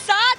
7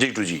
G2G।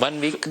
1 week,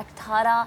18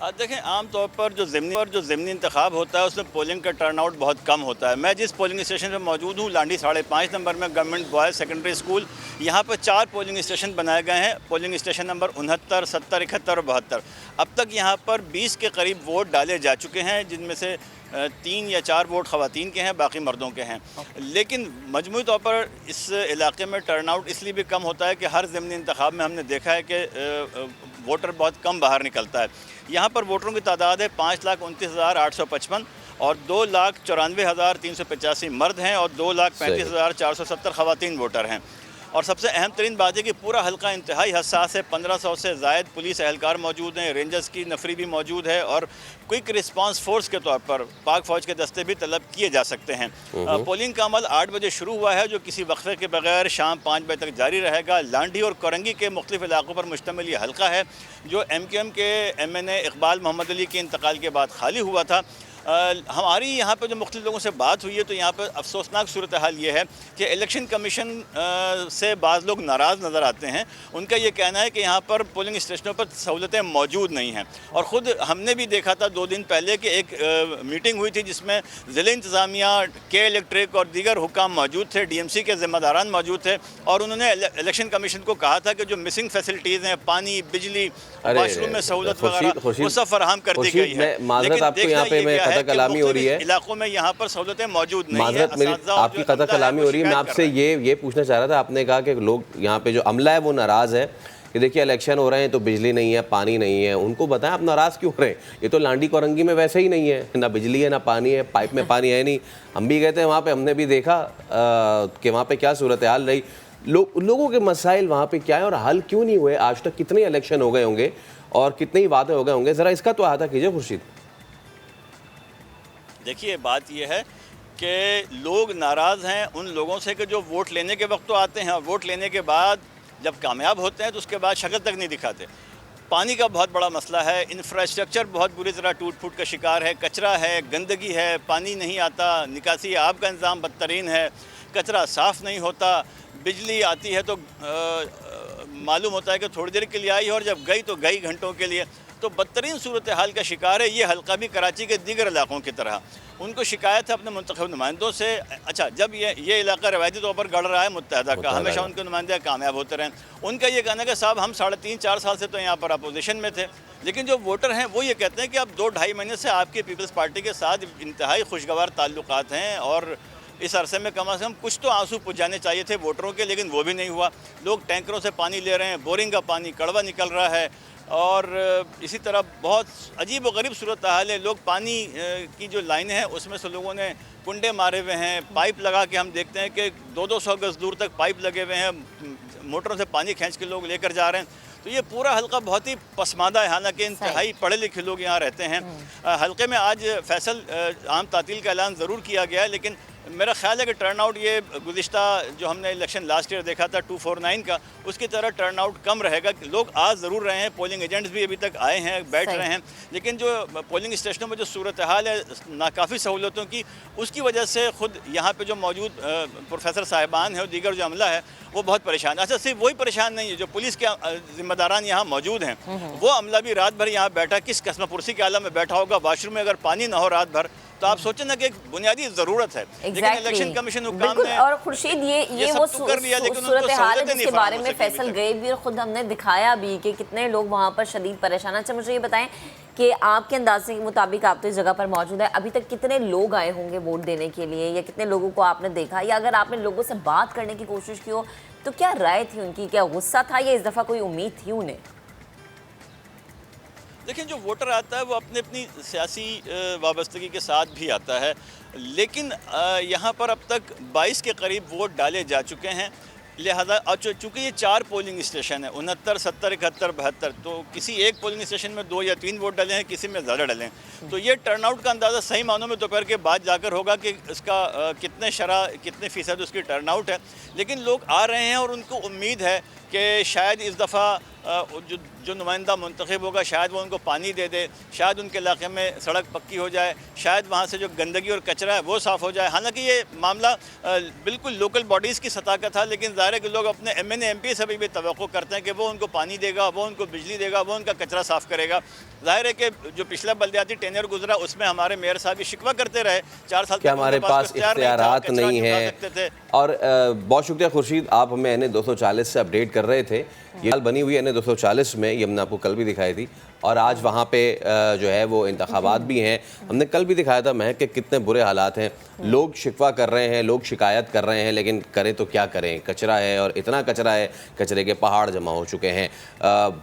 دیکھیں عام طور پر جو ضمنی انتخاب ہوتا ہے اس میں پولنگ کا ٹرن آؤٹ بہت کم ہوتا ہے. میں جس پولنگ اسٹیشن پہ موجود ہوں لانڈی 5.5 نمبر میں گورنمنٹ بوائز سیکنڈری اسکول, یہاں پر 4 پولنگ اسٹیشن بنائے گئے ہیں. پولنگ اسٹیشن نمبر 69, 70, 71 اور 72. اب تک یہاں پر 20 کے قریب ووٹ ڈالے جا چکے ہیں, جن میں سے 3 یا 4 ووٹ خواتین کے ہیں, باقی مردوں کے ہیں. لیکن مجموعی طور پر اس علاقے میں ٹرن آؤٹ اس لیے بھی کم ہوتا ہے کہ ہر ضمنی انتخاب میں ہم نے دیکھا ہے کہ ووٹر بہت کم باہر نکلتا ہے. یہاں پر ووٹروں کی تعداد ہے 5,29,855 اور 2,94,385 مرد ہیں اور 2,35,470 خواتین ووٹر ہیں. اور سب سے اہم ترین بات ہے کہ پورا حلقہ انتہائی حساس ہے. 1500 سے زائد پولیس اہلکار موجود ہیں, رینجرز کی نفری بھی موجود ہے اور کوئک رسپانس فورس کے طور پر پاک فوج کے دستے بھی طلب کیے جا سکتے ہیں. پولنگ کا عمل 8 بجے شروع ہوا ہے جو کسی وقفے کے بغیر شام 5 بجے تک جاری رہے گا. لانڈی اور کورنگی کے مختلف علاقوں پر مشتمل یہ حلقہ ہے جو MQM کے MNA اقبال محمد علی کے انتقال کے بعد خالی ہوا تھا. ہماری یہاں پہ جو مختلف لوگوں سے بات ہوئی ہے تو یہاں پہ افسوسناک صورتحال یہ ہے کہ الیکشن کمیشن سے بعض لوگ ناراض نظر آتے ہیں. ان کا یہ کہنا ہے کہ یہاں پر پولنگ اسٹیشنوں پر سہولتیں موجود نہیں ہیں. اور خود ہم نے بھی دیکھا تھا 2 دن پہلے کہ ایک میٹنگ ہوئی تھی جس میں ضلع انتظامیہ, کے الیکٹرک اور دیگر حکام موجود تھے, DMC کے ذمہ داران موجود تھے اور انہوں نے الیکشن کمیشن کو کہا تھا کہ جو مسنگ فیسلٹیز ہیں, پانی, بجلی, واش روم میں سہولت وغیرہ وہ سب فراہم کر دی گئی ہے. معذرت آپ کو یہاں پہ میں قطع کلامی ہو رہی ہے, علاقوں میں یہاں پر سہولتیں موجود نہیں ہیں. معذرت میری آپ کی قطع کلامی ہو رہی ہے. میں آپ سے یہ پوچھنا چاہ رہا تھا, آپ نے کہا کہ لوگ یہاں پہ جو عملہ ہے وہ ناراض ہے کہ دیکھیے الیکشن ہو رہے ہیں تو بجلی نہیں ہے, پانی نہیں ہے. ان کو بتائیں آپ ناراض کیوں ہو رہے ہیں؟ یہ تو لانڈی کورنگی میں ویسے ہی نہیں ہے, نہ بجلی ہے نہ پانی ہے, پائپ میں پانی ہے نہیں. ہم بھی گئے تھے وہاں پہ, ہم نے بھی دیکھا کہ وہاں پہ کیا صورتحال رہی. لوگوں کے مسائل وہاں پہ کیا ہیں اور حل کیوں نہیں ہوئے؟ آج تک کتنے الیکشن ہو گئے ہوں گے اور کتنے ہی وعدے ہو گئے ہوں گے, ذرا اس کا تو احاطہ کیجیے خورشید. دیکھیے بات یہ ہے کہ لوگ ناراض ہیں ان لوگوں سے کہ جو ووٹ لینے کے وقت تو آتے ہیں اور ووٹ لینے کے بعد جب کامیاب ہوتے ہیں تو اس کے بعد شکل تک نہیں دکھاتے. پانی کا بہت بڑا مسئلہ ہے, انفراسٹرکچر بہت بری طرح ٹوٹ پھوٹ کا شکار ہے, کچرا ہے, گندگی ہے, پانی نہیں آتا, نکاسی آب کا انتظام بدترین ہے, کچرا صاف نہیں ہوتا, بجلی آتی ہے تو معلوم ہوتا ہے کہ تھوڑی دیر کے لیے آئی اور جب گئی تو گئی گھنٹوں کے لیے. تو بدترین صورتحال کا شکار ہے یہ حلقہ بھی کراچی کے دیگر علاقوں کی طرح. ان کو شکایت ہے اپنے منتخب نمائندوں سے. اچھا جب یہ علاقہ روایتی طور پر گڑھ رہا ہے متحدہ کا, ہمیشہ ان کے نمائندے کامیاب ہوتے رہے. ان کا یہ کہنا ہے کہ صاحب ہم 3.5-4 سال سے تو یہاں پر اپوزیشن میں تھے, لیکن جو ووٹر ہیں وہ یہ کہتے ہیں کہ اب 2-2.5 مہینے سے آپ کی پیپلز پارٹی کے ساتھ انتہائی خوشگوار تعلقات ہیں اور اس عرصے میں کم از کم کچھ تو آنسو پجانے چاہیے تھے ووٹروں کے, لیکن وہ بھی نہیں ہوا. لوگ ٹینکروں سے پانی لے رہے ہیں, بورنگ کا پانی کڑوا نکل رہا ہے اور اسی طرح بہت عجیب و غریب صورتحال ہے. لوگ پانی کی جو لائنیں ہیں اس میں سے لوگوں نے کنڈے مارے ہوئے ہیں, پائپ لگا کے ہم دیکھتے ہیں کہ 200 گز دور تک پائپ لگے ہوئے ہیں, موٹروں سے پانی کھینچ کے لوگ لے کر جا رہے ہیں. تو یہ پورا حلقہ بہت ہی پسماندہ ہے, حالانکہ انتہائی پڑھے لکھے لوگ یہاں رہتے ہیں. حلقے میں آج فیصل عام تعطیل کا اعلان ضرور کیا گیا ہے, لیکن میرا خیال ہے کہ ٹرن آؤٹ یہ گزشتہ جو ہم نے الیکشن لاسٹ ایئر دیکھا تھا 249 کا, اس کی طرح ٹرن آؤٹ کم رہے گا. لوگ آ ضرور رہے ہیں, پولنگ ایجنٹس بھی ابھی تک آئے ہیں, بیٹھ رہے ہیں, لیکن جو پولنگ اسٹیشنوں میں جو صورتحال ہے ناکافی سہولتوں کی, اس کی وجہ سے خود یہاں پہ جو موجود پروفیسر صاحبان ہیں اور دیگر جو عملہ ہے وہ بہت پریشان ہے. اچھا صرف وہی پریشان نہیں ہے, جو پولیس کے ذمہ داران یہاں موجود ہیں وہ عملہ بھی رات بھر یہاں بیٹھا, کس قسم پرسی کے عالم میں بیٹھا ہوگا. واش روم میں اگر پانی نہ ہو رات بھر تو آپ سوچیں نا کہ ایک بنیادی ضرورت ہے, لیکن الیکشن کمیشن حکام نے اور خورشید یہ وہ صورتحال ہے جس کے بارے میں فیصل گئے بھی اور خود ہم نے دکھایا بھی کہ کتنے لوگ وہاں پر شدید پریشان ہیں. اچھا مجھے یہ بتائیں کہ آپ کے اندازے کے مطابق آپ تو اس جگہ پر موجود ہیں, ابھی تک کتنے لوگ آئے ہوں گے ووٹ دینے کے لیے, یا کتنے لوگوں کو آپ نے دیکھا, یا اگر آپ نے لوگوں سے بات کرنے کی کوشش کی ہو تو کیا رائے تھی ان کی, کیا غصہ تھا یا اس دفعہ کوئی امید تھی انہیں؟ دیکھیں جو ووٹر آتا ہے وہ اپنی سیاسی وابستگی کے ساتھ بھی آتا ہے, لیکن یہاں پر اب تک 22 کے قریب ووٹ ڈالے جا چکے ہیں. لہذا چونکہ یہ 4 پولنگ اسٹیشن ہیں 69, 70, 71, 72, تو کسی ایک پولنگ اسٹیشن میں 2 یا 3 ووٹ ڈلے ہیں, کسی میں زیادہ ڈلے ہیں. تو یہ ٹرن آؤٹ کا اندازہ صحیح معنوں میں دوپہر کے بعد جا کر ہوگا کہ اس کا کتنے فیصد اس کی ٹرن آؤٹ ہے. لیکن لوگ آ رہے ہیں اور ان کو امید ہے کہ شاید اس دفعہ جو نمائندہ منتخب ہوگا شاید وہ ان کو پانی دے دے، شاید ان کے علاقے میں سڑک پکی ہو جائے، شاید وہاں سے جو گندگی اور کچرا ہے وہ صاف ہو جائے. حالانکہ یہ معاملہ بالکل لوکل باڈیز کی سطح کا تھا، لیکن ظاہر ہے کہ لوگ اپنے M N A M P سے بھی توقع کرتے ہیں کہ وہ ان کو پانی دے گا، وہ ان کو بجلی دے گا، وہ ان کا کچرا صاف کرے گا. ظاہر ہے کہ جو پچھلا بلدیاتی ٹینیئر گزرا اس میں ہمارے میئر صاحب یہ شکوہ کرتے رہے 4 سال کہ ہمارے پاس اختیارات نہیں ہیں. اور بہت شکریہ خورشید، آپ ہمیں این اے 240 سے اپڈیٹ کر رہے تھے. یہ حال بنی ہوئی این اے 240 میں، یہ ہم نے آپ کو کل بھی دکھائی تھی، اور آج وہاں پہ جو ہے وہ انتخابات بھی ہیں. ہم نے کل بھی دکھایا تھا مہک کہ کتنے برے حالات ہیں. لوگ شکوہ کر رہے ہیں، لوگ شکایت کر رہے ہیں، لیکن کریں تو کیا کریں. کچرا ہے اور اتنا کچرا ہے، کچرے کے پہاڑ جمع ہو چکے ہیں.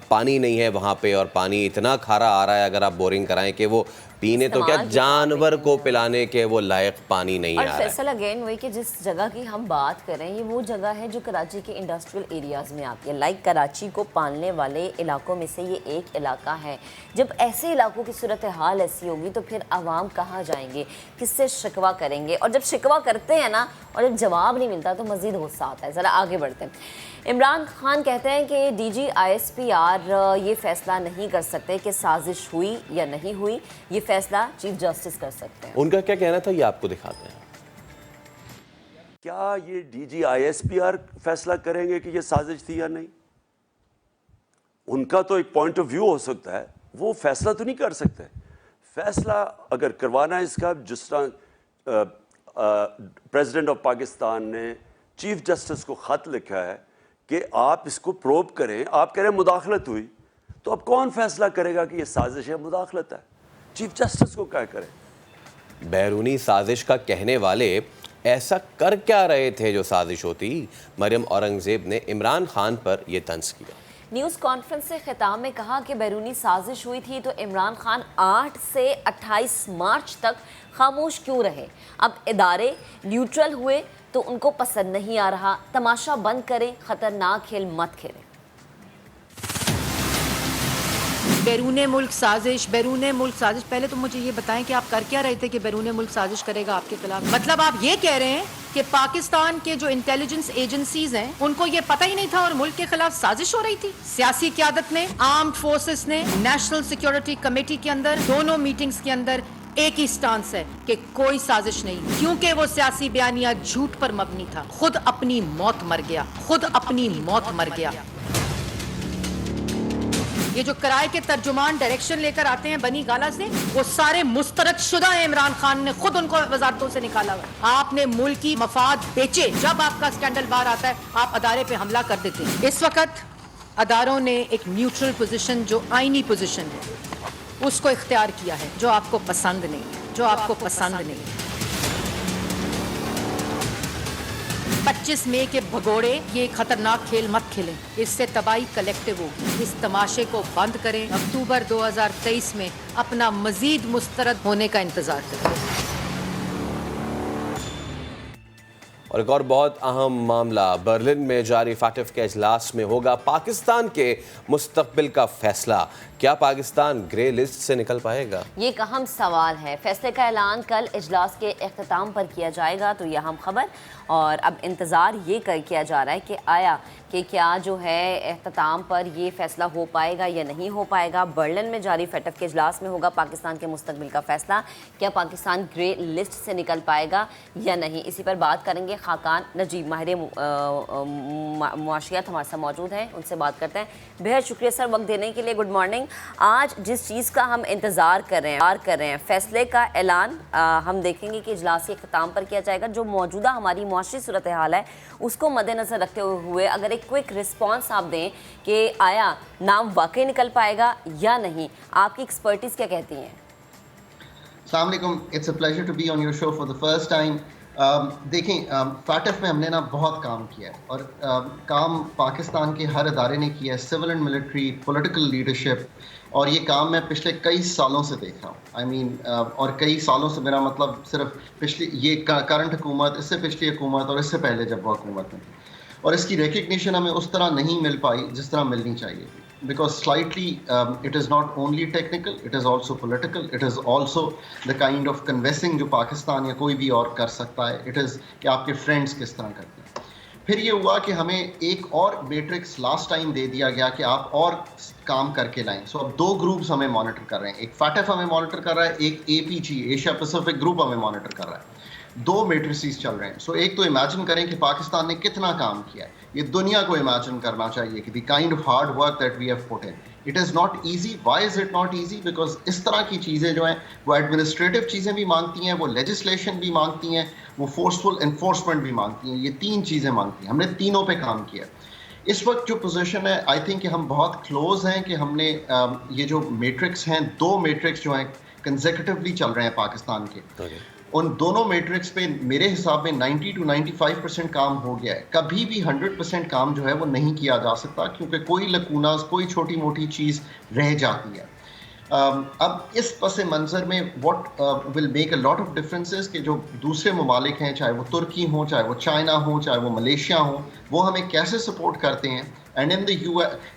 پانی نہیں ہے وہاں پہ، اور پانی اتنا کھارا آ رہا ہے اگر آپ بورنگ کرائیں کہ وہ پینے تو کیا جانور کو پلانے کے وہ لائق پانی نہیں آ رہا ہے. اور فیصل اگین وہی کہ جس جگہ کی ہم بات کر رہے ہیں یہ وہ جگہ ہے جو کراچی کے انڈسٹریل ایریاز میں آتی ہے. لائک کراچی کو پالنے والے علاقوں میں سے یہ ایک علاقہ ہے. جب ایسے علاقوں کی صورتحال ایسی ہوگی تو پھر عوام کہاں جائیں گے، کس سے شکوہ کریں گے؟ اور جب شکوہ کرتے ہیں نا اور جب جواب نہیں ملتا تو مزید غصہ آتا ہے. ذرا آگے بڑھتے ہیں. عمران خان کہتے ہیں کہ D G I S P R یہ فیصلہ نہیں کر سکتے کہ سازش ہوئی یا نہیں ہوئی، یہ فیصلہ چیف جسٹس کر سکتے ہیں. ان کا کیا کہنا تھا یہ آپ کو دکھاتے ہیں. کیا یہ D G I S P R فیصلہ کریں گے کہ یہ سازش تھی یا نہیں؟ ان کا تو ایک پوائنٹ آف ویو ہو سکتا ہے، وہ فیصلہ تو نہیں کر سکتے. فیصلہ اگر کروانا ہے اس کا، جس طرح پریزیڈنٹ آف پاکستان نے چیف جسٹس کو خط لکھا ہے کہ آپ اس کو پروب کریں. آپ کہہ رہے ہیں مداخلت ہوئی، تو اب کون فیصلہ کرے گا کہ یہ سازش ہے مداخلت ہے؟ چیف جسٹس کو کیا کرے. بیرونی سازش کا کہنے والے ایسا کر کیا رہے تھے جو سازش ہوتی؟ مریم اورنگزیب نے عمران خان پر یہ طنز کیا. نیوز کانفرنس سے خطاب میں کہا کہ بیرونی سازش ہوئی تھی تو عمران خان 8 سے 28 مارچ تک خاموش کیوں رہے؟ اب ادارے نیوٹرل ہوئے تو ان کو پسند نہیں آ رہا. تماشا بند کریں، خطرناک کھیل مت کھیلیں. بیرون ملک سازش پہلے تو مجھے یہ بتائیں کہ آپ کر کیا رہے تھے کہ بیرون ملک سازش کرے گا آپ کے خلاف؟ مطلب آپ یہ کہہ رہے ہیں کہ پاکستان کے جو انٹیلیجنس ایجنسیز ہیں ان کو یہ پتہ ہی نہیں تھا اور ملک کے خلاف سازش ہو رہی تھی؟ سیاسی قیادت نے، آرمڈ فورسز نے، نیشنل سیکیورٹی کمیٹی کے اندر دونوں میٹنگز کے اندر ایک ہی سٹانس ہے کہ کوئی سازش نہیں، کیونکہ وہ سیاسی بیانیہ جھوٹ پر مبنی تھا. خود اپنی موت مر گیا. یہ جو کرائے کے ترجمان ڈائریکشن لے کر آتے ہیں بنی گالا سے، وہ سارے مسترد شدہ ہیں. عمران خان نے خود ان کو وزارتوں سے نکالا ہوا. آپ نے ملکی مفاد بیچے. جب آپ کا اسکینڈل باہر آتا ہے آپ ادارے پہ حملہ کر دیتے ہیں. اس وقت اداروں نے ایک نیوٹرل پوزیشن جو آئینی پوزیشن ہے اس کو اختیار کیا ہے، جو آپ کو پسند نہیں. 25 مئی کے بھگوڑے، یہ خطرناک کھیل مت کھیلیں، اس سے تباہی کلیکٹیو ہوگی. اس تماشے کو بند کریں. اکتوبر 2023 میں اپنا مزید مسترد ہونے کا انتظار کریں. اور ایک اور بہت اہم معاملہ، برلن میں جاری فاٹف کے اجلاس میں ہوگا پاکستان کے مستقبل کا فیصلہ. کیا پاکستان گرے لسٹ سے نکل پائے گا؟ یہ ایک اہم سوال ہے. فیصلے کا اعلان کل اجلاس کے اختتام پر کیا جائے گا تو یہ اہم خبر. اور اب انتظار یہ کیا جا رہا ہے کہ آیا کہ کیا جو ہے اختتام پر یہ فیصلہ ہو پائے گا یا نہیں ہو پائے گا. برلن میں جاری فیٹف کے اجلاس میں ہوگا پاکستان کے مستقبل کا فیصلہ. کیا پاکستان گرے لسٹ سے نکل پائے گا یا نہیں؟ اسی پر بات کریں گے. خاقان نجیب ماہر معاشیات ہمارے ساتھ موجود ہیں، ان سے بات کرتے ہیں. بہت شکریہ سر وقت دینے کے لیے. Good morning. آج جس چیز کا ہم انتظار کر رہے ہیں فیصلے کا اعلان ہم دیکھیں گے کہ اجلاس کے اختتام پر کیا جائے گا. جو موجودہ ہماری معاشی صورتحال ہے اس کو مد نظر رکھتے ہوئے اگر ایک کوئک رسپانس آپ دیں کہ آیا نام واقعی نکل پائے گا یا نہیں، آپ کی ایکسپرٹیز کیا کہتی ہیں؟ السلام علیکم. It's a pleasure to be on your show for the first time. دیکھیں فاٹف میں ہم نے بہت کام کیا ہے اور کام پاکستان کے ہر ادارے نے کیا ہے، civil and military, political leadership, اور یہ کام میں پچھلے کئی سالوں سے دیکھ رہا ہوں. اور کئی سالوں سے میرا مطلب صرف پچھلی یہ کرنٹ حکومت، اس سے پچھلی حکومت اور اس سے پہلے جب وہ حکومت میں، اور اس کی ریکگنیشن ہمیں اس طرح نہیں مل پائی جس طرح ملنی چاہیے. because slightly it is not only technical, it is also political, it is also the kind of convincing جو پاکستان یا کوئی بھی اور کر سکتا ہے. it is کہ آپ کے friends کس طرح کرتے ہیں. پھر یہ ہوا کہ ہمیں ایک اور میٹرکس لاسٹ ٹائم دے دیا گیا کہ آپ اور کام کر کے لائیں. سو اب 2 گروپس ہمیں مانیٹر کر رہے ہیں. ایک فیٹف ہمیں مانیٹر کر رہا ہے, ایک APG ایشیا پیسیفک گروپ ہمیں مانیٹر کر رہا ہے. 2 میٹریسز چل رہے ہیں. سو ایک تو امیجن کریں کہ پاکستان نے کتنا کام کیا ہے. یہ دنیا کو امیجن کرنا چاہیے کہ the kind of hard work that we have put in. It is not easy. Why is it not easy? Because اس طرح کی چیزیں جو ہیں وہ ایڈمنسٹریٹو چیزیں بھی مانگتی ہیں, وہ لیجسلیشن بھی مانگتی ہیں, وہ فورسفل انفورسمنٹ بھی مانگتی ہیں. یہ 3 چیزیں مانگتی ہیں. ہم نے تینوں پہ کام کیا. اس وقت جو پوزیشن ہے, آئی تھنک کہ ہم بہت کلوز ہیں کہ ہم نے یہ جو میٹرکس ہیں, 2 میٹرکس جو ہیں کنزیکٹیولی چل رہے ہیں پاکستان کے, ان دونوں میٹرکس پہ میرے حساب میں 90 to 95% کام ہو گیا ہے. کبھی بھی 100% کام جو ہے وہ نہیں کیا جا سکتا, کیونکہ کوئی لکوناز, کوئی چھوٹی موٹی چیز رہ جاتی ہے. اب اس پس منظر میں what will make a lot of differences کہ جو دوسرے ممالک ہیں, چاہے وہ ترکی ہوں, چاہے وہ چائنا ہوں, چاہے وہ ملیشیا ہوں, وہ ہمیں کیسے سپورٹ کرتے ہیں, اینڈ ان دی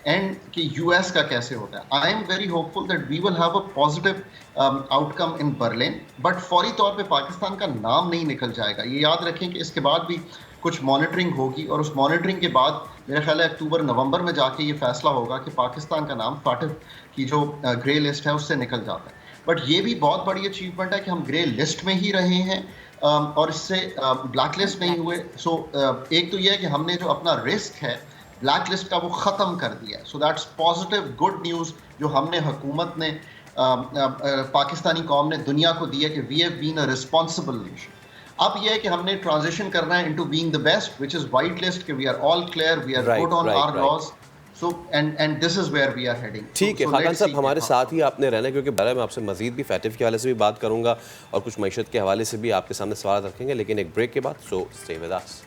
اینڈ کہ US کا کیسے ہوتا ہے. I am very hopeful that we will have a positive outcome in Berlin, but فوری طور پہ پاکستان کا نام نہیں نکل جائے گا. یہ یاد رکھیں کہ اس کے بعد بھی کچھ مانیٹرنگ ہوگی, اور اس مانیٹرنگ کے بعد میرا خیال ہے اکتوبر نومبر میں جا کے یہ فیصلہ ہوگا کہ پاکستان کا نام فاٹف کی جو گرے لسٹ ہے اس سے نکل جاتا ہے. بٹ یہ بھی بہت بڑی اچیومنٹ ہے کہ ہم گرے لسٹ میں ہی رہے ہیں اور اس سے بلیک لسٹ نہیں ہوئے. سو ایک تو یہ ہے کہ ہم نے جو اپنا رسک ہے بلیک لسٹ کا وہ ختم کر دیا ہے. So that's positive good news جو ہم نے, حکومت نے, پاکستانی قوم نے دنیا کو دی ہے کہ we have been a responsible nation. اب یہ ہے کہ ہم نے ٹرانزیشن کرنا ہے into being the best which is white list, کہ we are all clear, we are good on our laws. So and this is where we are heading. ٹھیک ہے خاقان صاحب, ہمارے ساتھ ہی آپ نے رہنا ہے, کیونکہ بارے میں آپ سے مزید بھی فیٹف کے حوالے سے بھی بات کروں گا اور کچھ معیشت کے حوالے سے بھی آپ کے سامنے سوالات رکھیں گے, لیکن ایک بریک کے بعد. So stay with us.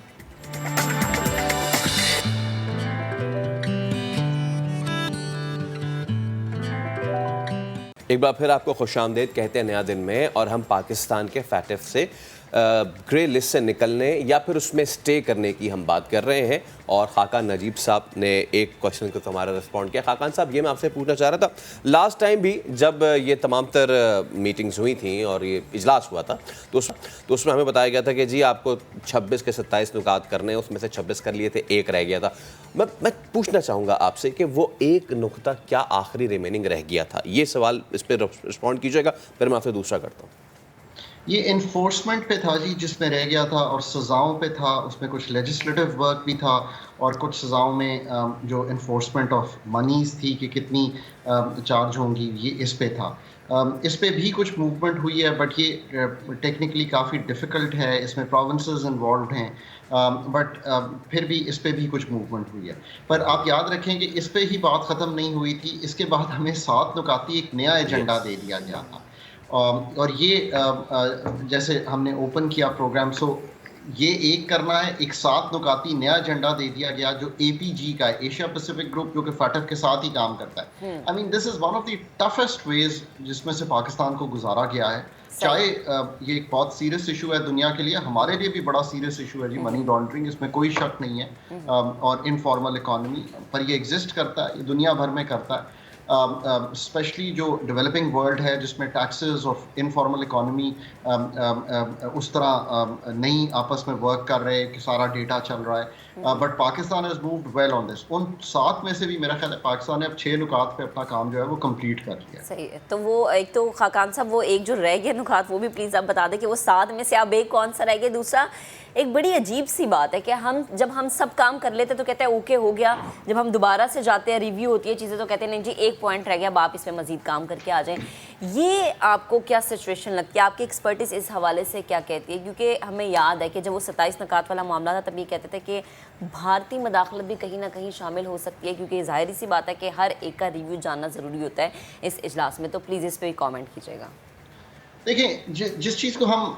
ایک بار پھر آپ کو خوش آمدید کہتے ہیں نیا دن میں, اور ہم پاکستان کے فیٹف سے گرے لسٹ سے نکلنے یا پھر اس میں سٹے کرنے کی ہم بات کر رہے ہیں. اور خاقان نجیب صاحب نے ایک کوشچن کو ہمارا رسپونڈ کیا. خاقان صاحب, یہ میں آپ سے پوچھنا چاہ رہا تھا, لاسٹ ٹائم بھی جب یہ تمام تر میٹنگز ہوئی تھیں اور یہ اجلاس ہوا تھا تو اس میں ہمیں بتایا گیا تھا کہ جی آپ کو 26 کے 27 نکات کرنے ہیں, اس میں سے 26 کر لیے تھے, 1 رہ گیا تھا. میں پوچھنا چاہوں گا آپ سے کہ وہ ایک نقطہ کیا آخری ریمیننگ رہ گیا تھا؟ یہ سوال اس پہ رسپونڈ کیجیے گا, پھر میں آپ سے دوسرا کرتا ہوں. یہ انفورسمنٹ پہ تھا جی, جس میں رہ گیا تھا, اور سزاؤں پہ تھا. اس میں کچھ لیجسلیٹو ورک بھی تھا, اور کچھ سزاؤں میں جو انفورسمنٹ آف منیز تھی کہ کتنی چارج ہوں گی, یہ اس پہ تھا. اس پہ بھی کچھ موومنٹ ہوئی ہے, بٹ یہ ٹیکنیکلی کافی ڈیفیکلٹ ہے, اس میں پروونسز انوالوڈ ہیں, بٹ پھر بھی اس پہ بھی کچھ موومنٹ ہوئی ہے. پر آپ یاد رکھیں کہ اس پہ ہی بات ختم نہیں ہوئی تھی. اس کے بعد ہمیں 7 نکاتی ایک نیا ایجنڈا دے دیا گیا تھا, اور یہ جیسے ہم نے اوپن کیا پروگرام, سو یہ ایک کرنا ہے, ایک 7 نکاتی نیا ایجنڈا دے دیا گیا جو APG کا ہے, ایشیا پیسیفک گروپ, جو کہ فیٹف کے ساتھ ہی کام کرتا ہے. I mean this is one of the toughest ways جس میں سے پاکستان کو گزارا گیا ہے. چاہے یہ ایک بہت سیریس ایشو ہے دنیا کے لیے, ہمارے لیے بھی بڑا سیریس ایشو ہے جی, منی لانڈرنگ, اس میں کوئی شک نہیں ہے, اور انفارمل اکانومی پر یہ ایگزسٹ کرتا ہے, یہ دنیا بھر میں کرتا ہے. اسپیشلی جو ڈیولپنگ ورلڈ ہے جس میں ٹیکسز آف انفارمل اکانومی اس طرح نہیں آپس میں ورک کر رہے کہ سارا ڈیٹا چل رہا ہے, but Pakistan has moved well on this. ان 7 میں سے بھی میرا خیال ہے پاکستان نے اب 6 نکات پہ اپنا کام جو ہے وہ کمپلیٹ کر لیا. صحیح ہے. تو وہ ایک تو خاقان صاحب وہ ایک جو رہ گیا نکات, وہ بھی پلیز آپ بتا دیں کہ وہ 7 میں سے اب ایک کون سا رہ گیا. دوسرا ایک بڑی عجیب سی بات ہے کہ جب ہم سب کام کر لیتے تو کہتے ہیں اوکے ہو گیا, جب ہم دوبارہ سے جاتے ہیں ریویو ہوتی ہے چیزیں تو کہتے ہیں نہیں جی 1 پوائنٹ رہ گیا, اب آپ اس میں مزید کام کر کے آ جائیں. یہ آپ کو کیا سچویشن لگتی ہے, آپ کی ایکسپرٹیز اس حوالے سے کیا کہتی ہے؟ کیونکہ ہمیں یاد ہے کہ جب وہ 27 نکات والا معاملہ تھا تب یہ کہتے تھے کہ بھارتی مداخلت بھی کہیں نہ کہیں شامل ہو سکتی ہے, کیونکہ ظاہری سی بات ہے کہ ہر ایک کا ریویو جاننا ضروری ہوتا ہے اس اجلاس میں. تو پلیز اس پہ بھی کامنٹ کیجیے گا. دیکھیں, جس چیز کو ہم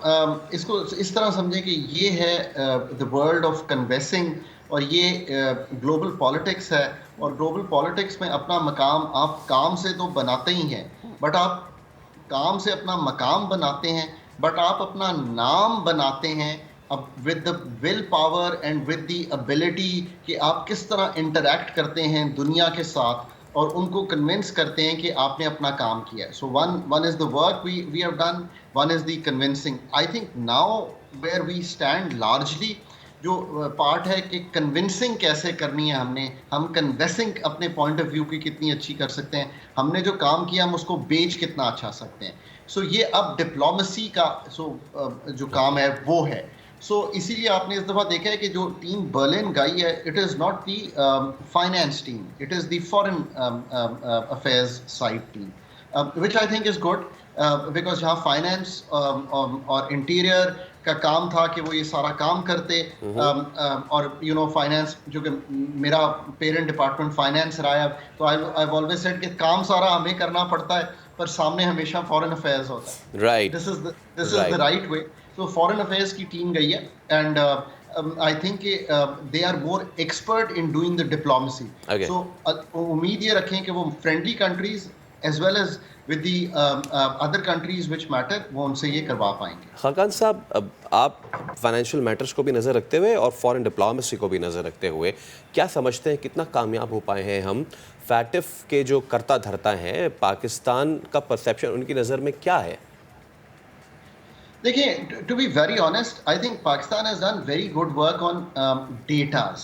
اس کو اس طرح سمجھیں کہ یہ ہے the world of conversing, اور یہ گلوبل پالیٹکس ہے, اور گلوبل پالیٹکس میں اپنا مقام آپ کام سے تو بناتے ہی ہیں, بٹ آپ کام سے اپنا مقام بناتے ہیں, بٹ آپ اپنا نام بناتے ہیں with the will power and with the ability کہ آپ کس طرح انٹریکٹ کرتے ہیں دنیا کے ساتھ اور ان کو کنونس کرتے ہیں کہ آپ نے اپنا کام کیا ہے. سو one is the work we have done, one is the convincing. I think now where we stand largely جو پارٹ ہے کہ کنونسنگ کیسے کرنی ہے ہم کنویسنگ اپنے پوائنٹ آف ویو کی کتنی اچھی کر سکتے ہیں, ہم نے جو کام کیا ہم اس کو بیچ کتنا اچھا سکتے ہیں. سو یہ اب ڈپلومیسی کا جو کام ہے وہ ہے. سو اسی لیے آپ نے اس دفعہ دیکھا ہے کہ جو ٹیم برلن گئی ہے, it is not the finance team, it is the foreign affairs side team, which I think is good, because جہاں فائنینس اور انٹیریئر کا کام تھا کہ وہ یہ سارا کام کرتے, اور فائنینس جو کہ میرا پیرنٹ ڈپارٹمنٹ فائنینس رہا ہے, تو آئی آلویز سیڈ کہ کام سارا ہمیں کرنا پڑتا ہے پر سامنے ہمیشہ فارن افیئرز ہوتا ہے. Right, this is the right way. تو فارن افیئرز کی ٹیم گئی ہے, اینڈ آئی تھنک کہ they are more expert in doing the diplomacy. So امید یہ رکھیں کہ وہ friendly countries as well as with the other countries which matter, وہ ان سے یہ کروا پائیں گے. خاقان صاحب, آپ فائنینشیل میٹرز کو بھی نظر رکھتے ہوئے اور فارن ڈپلومیسی کو بھی نظر رکھتے ہوئے کیا سمجھتے ہیں کتنا کامیاب ہو پائے ہیں ہم؟ فیٹف کے جو کرتا دھرتا ہیں, پاکستان کا پرسیپشن ان کی نظر میں کیا ہے؟ دیکھیں, to be very honest, I think Pakistan has done very good work on datas.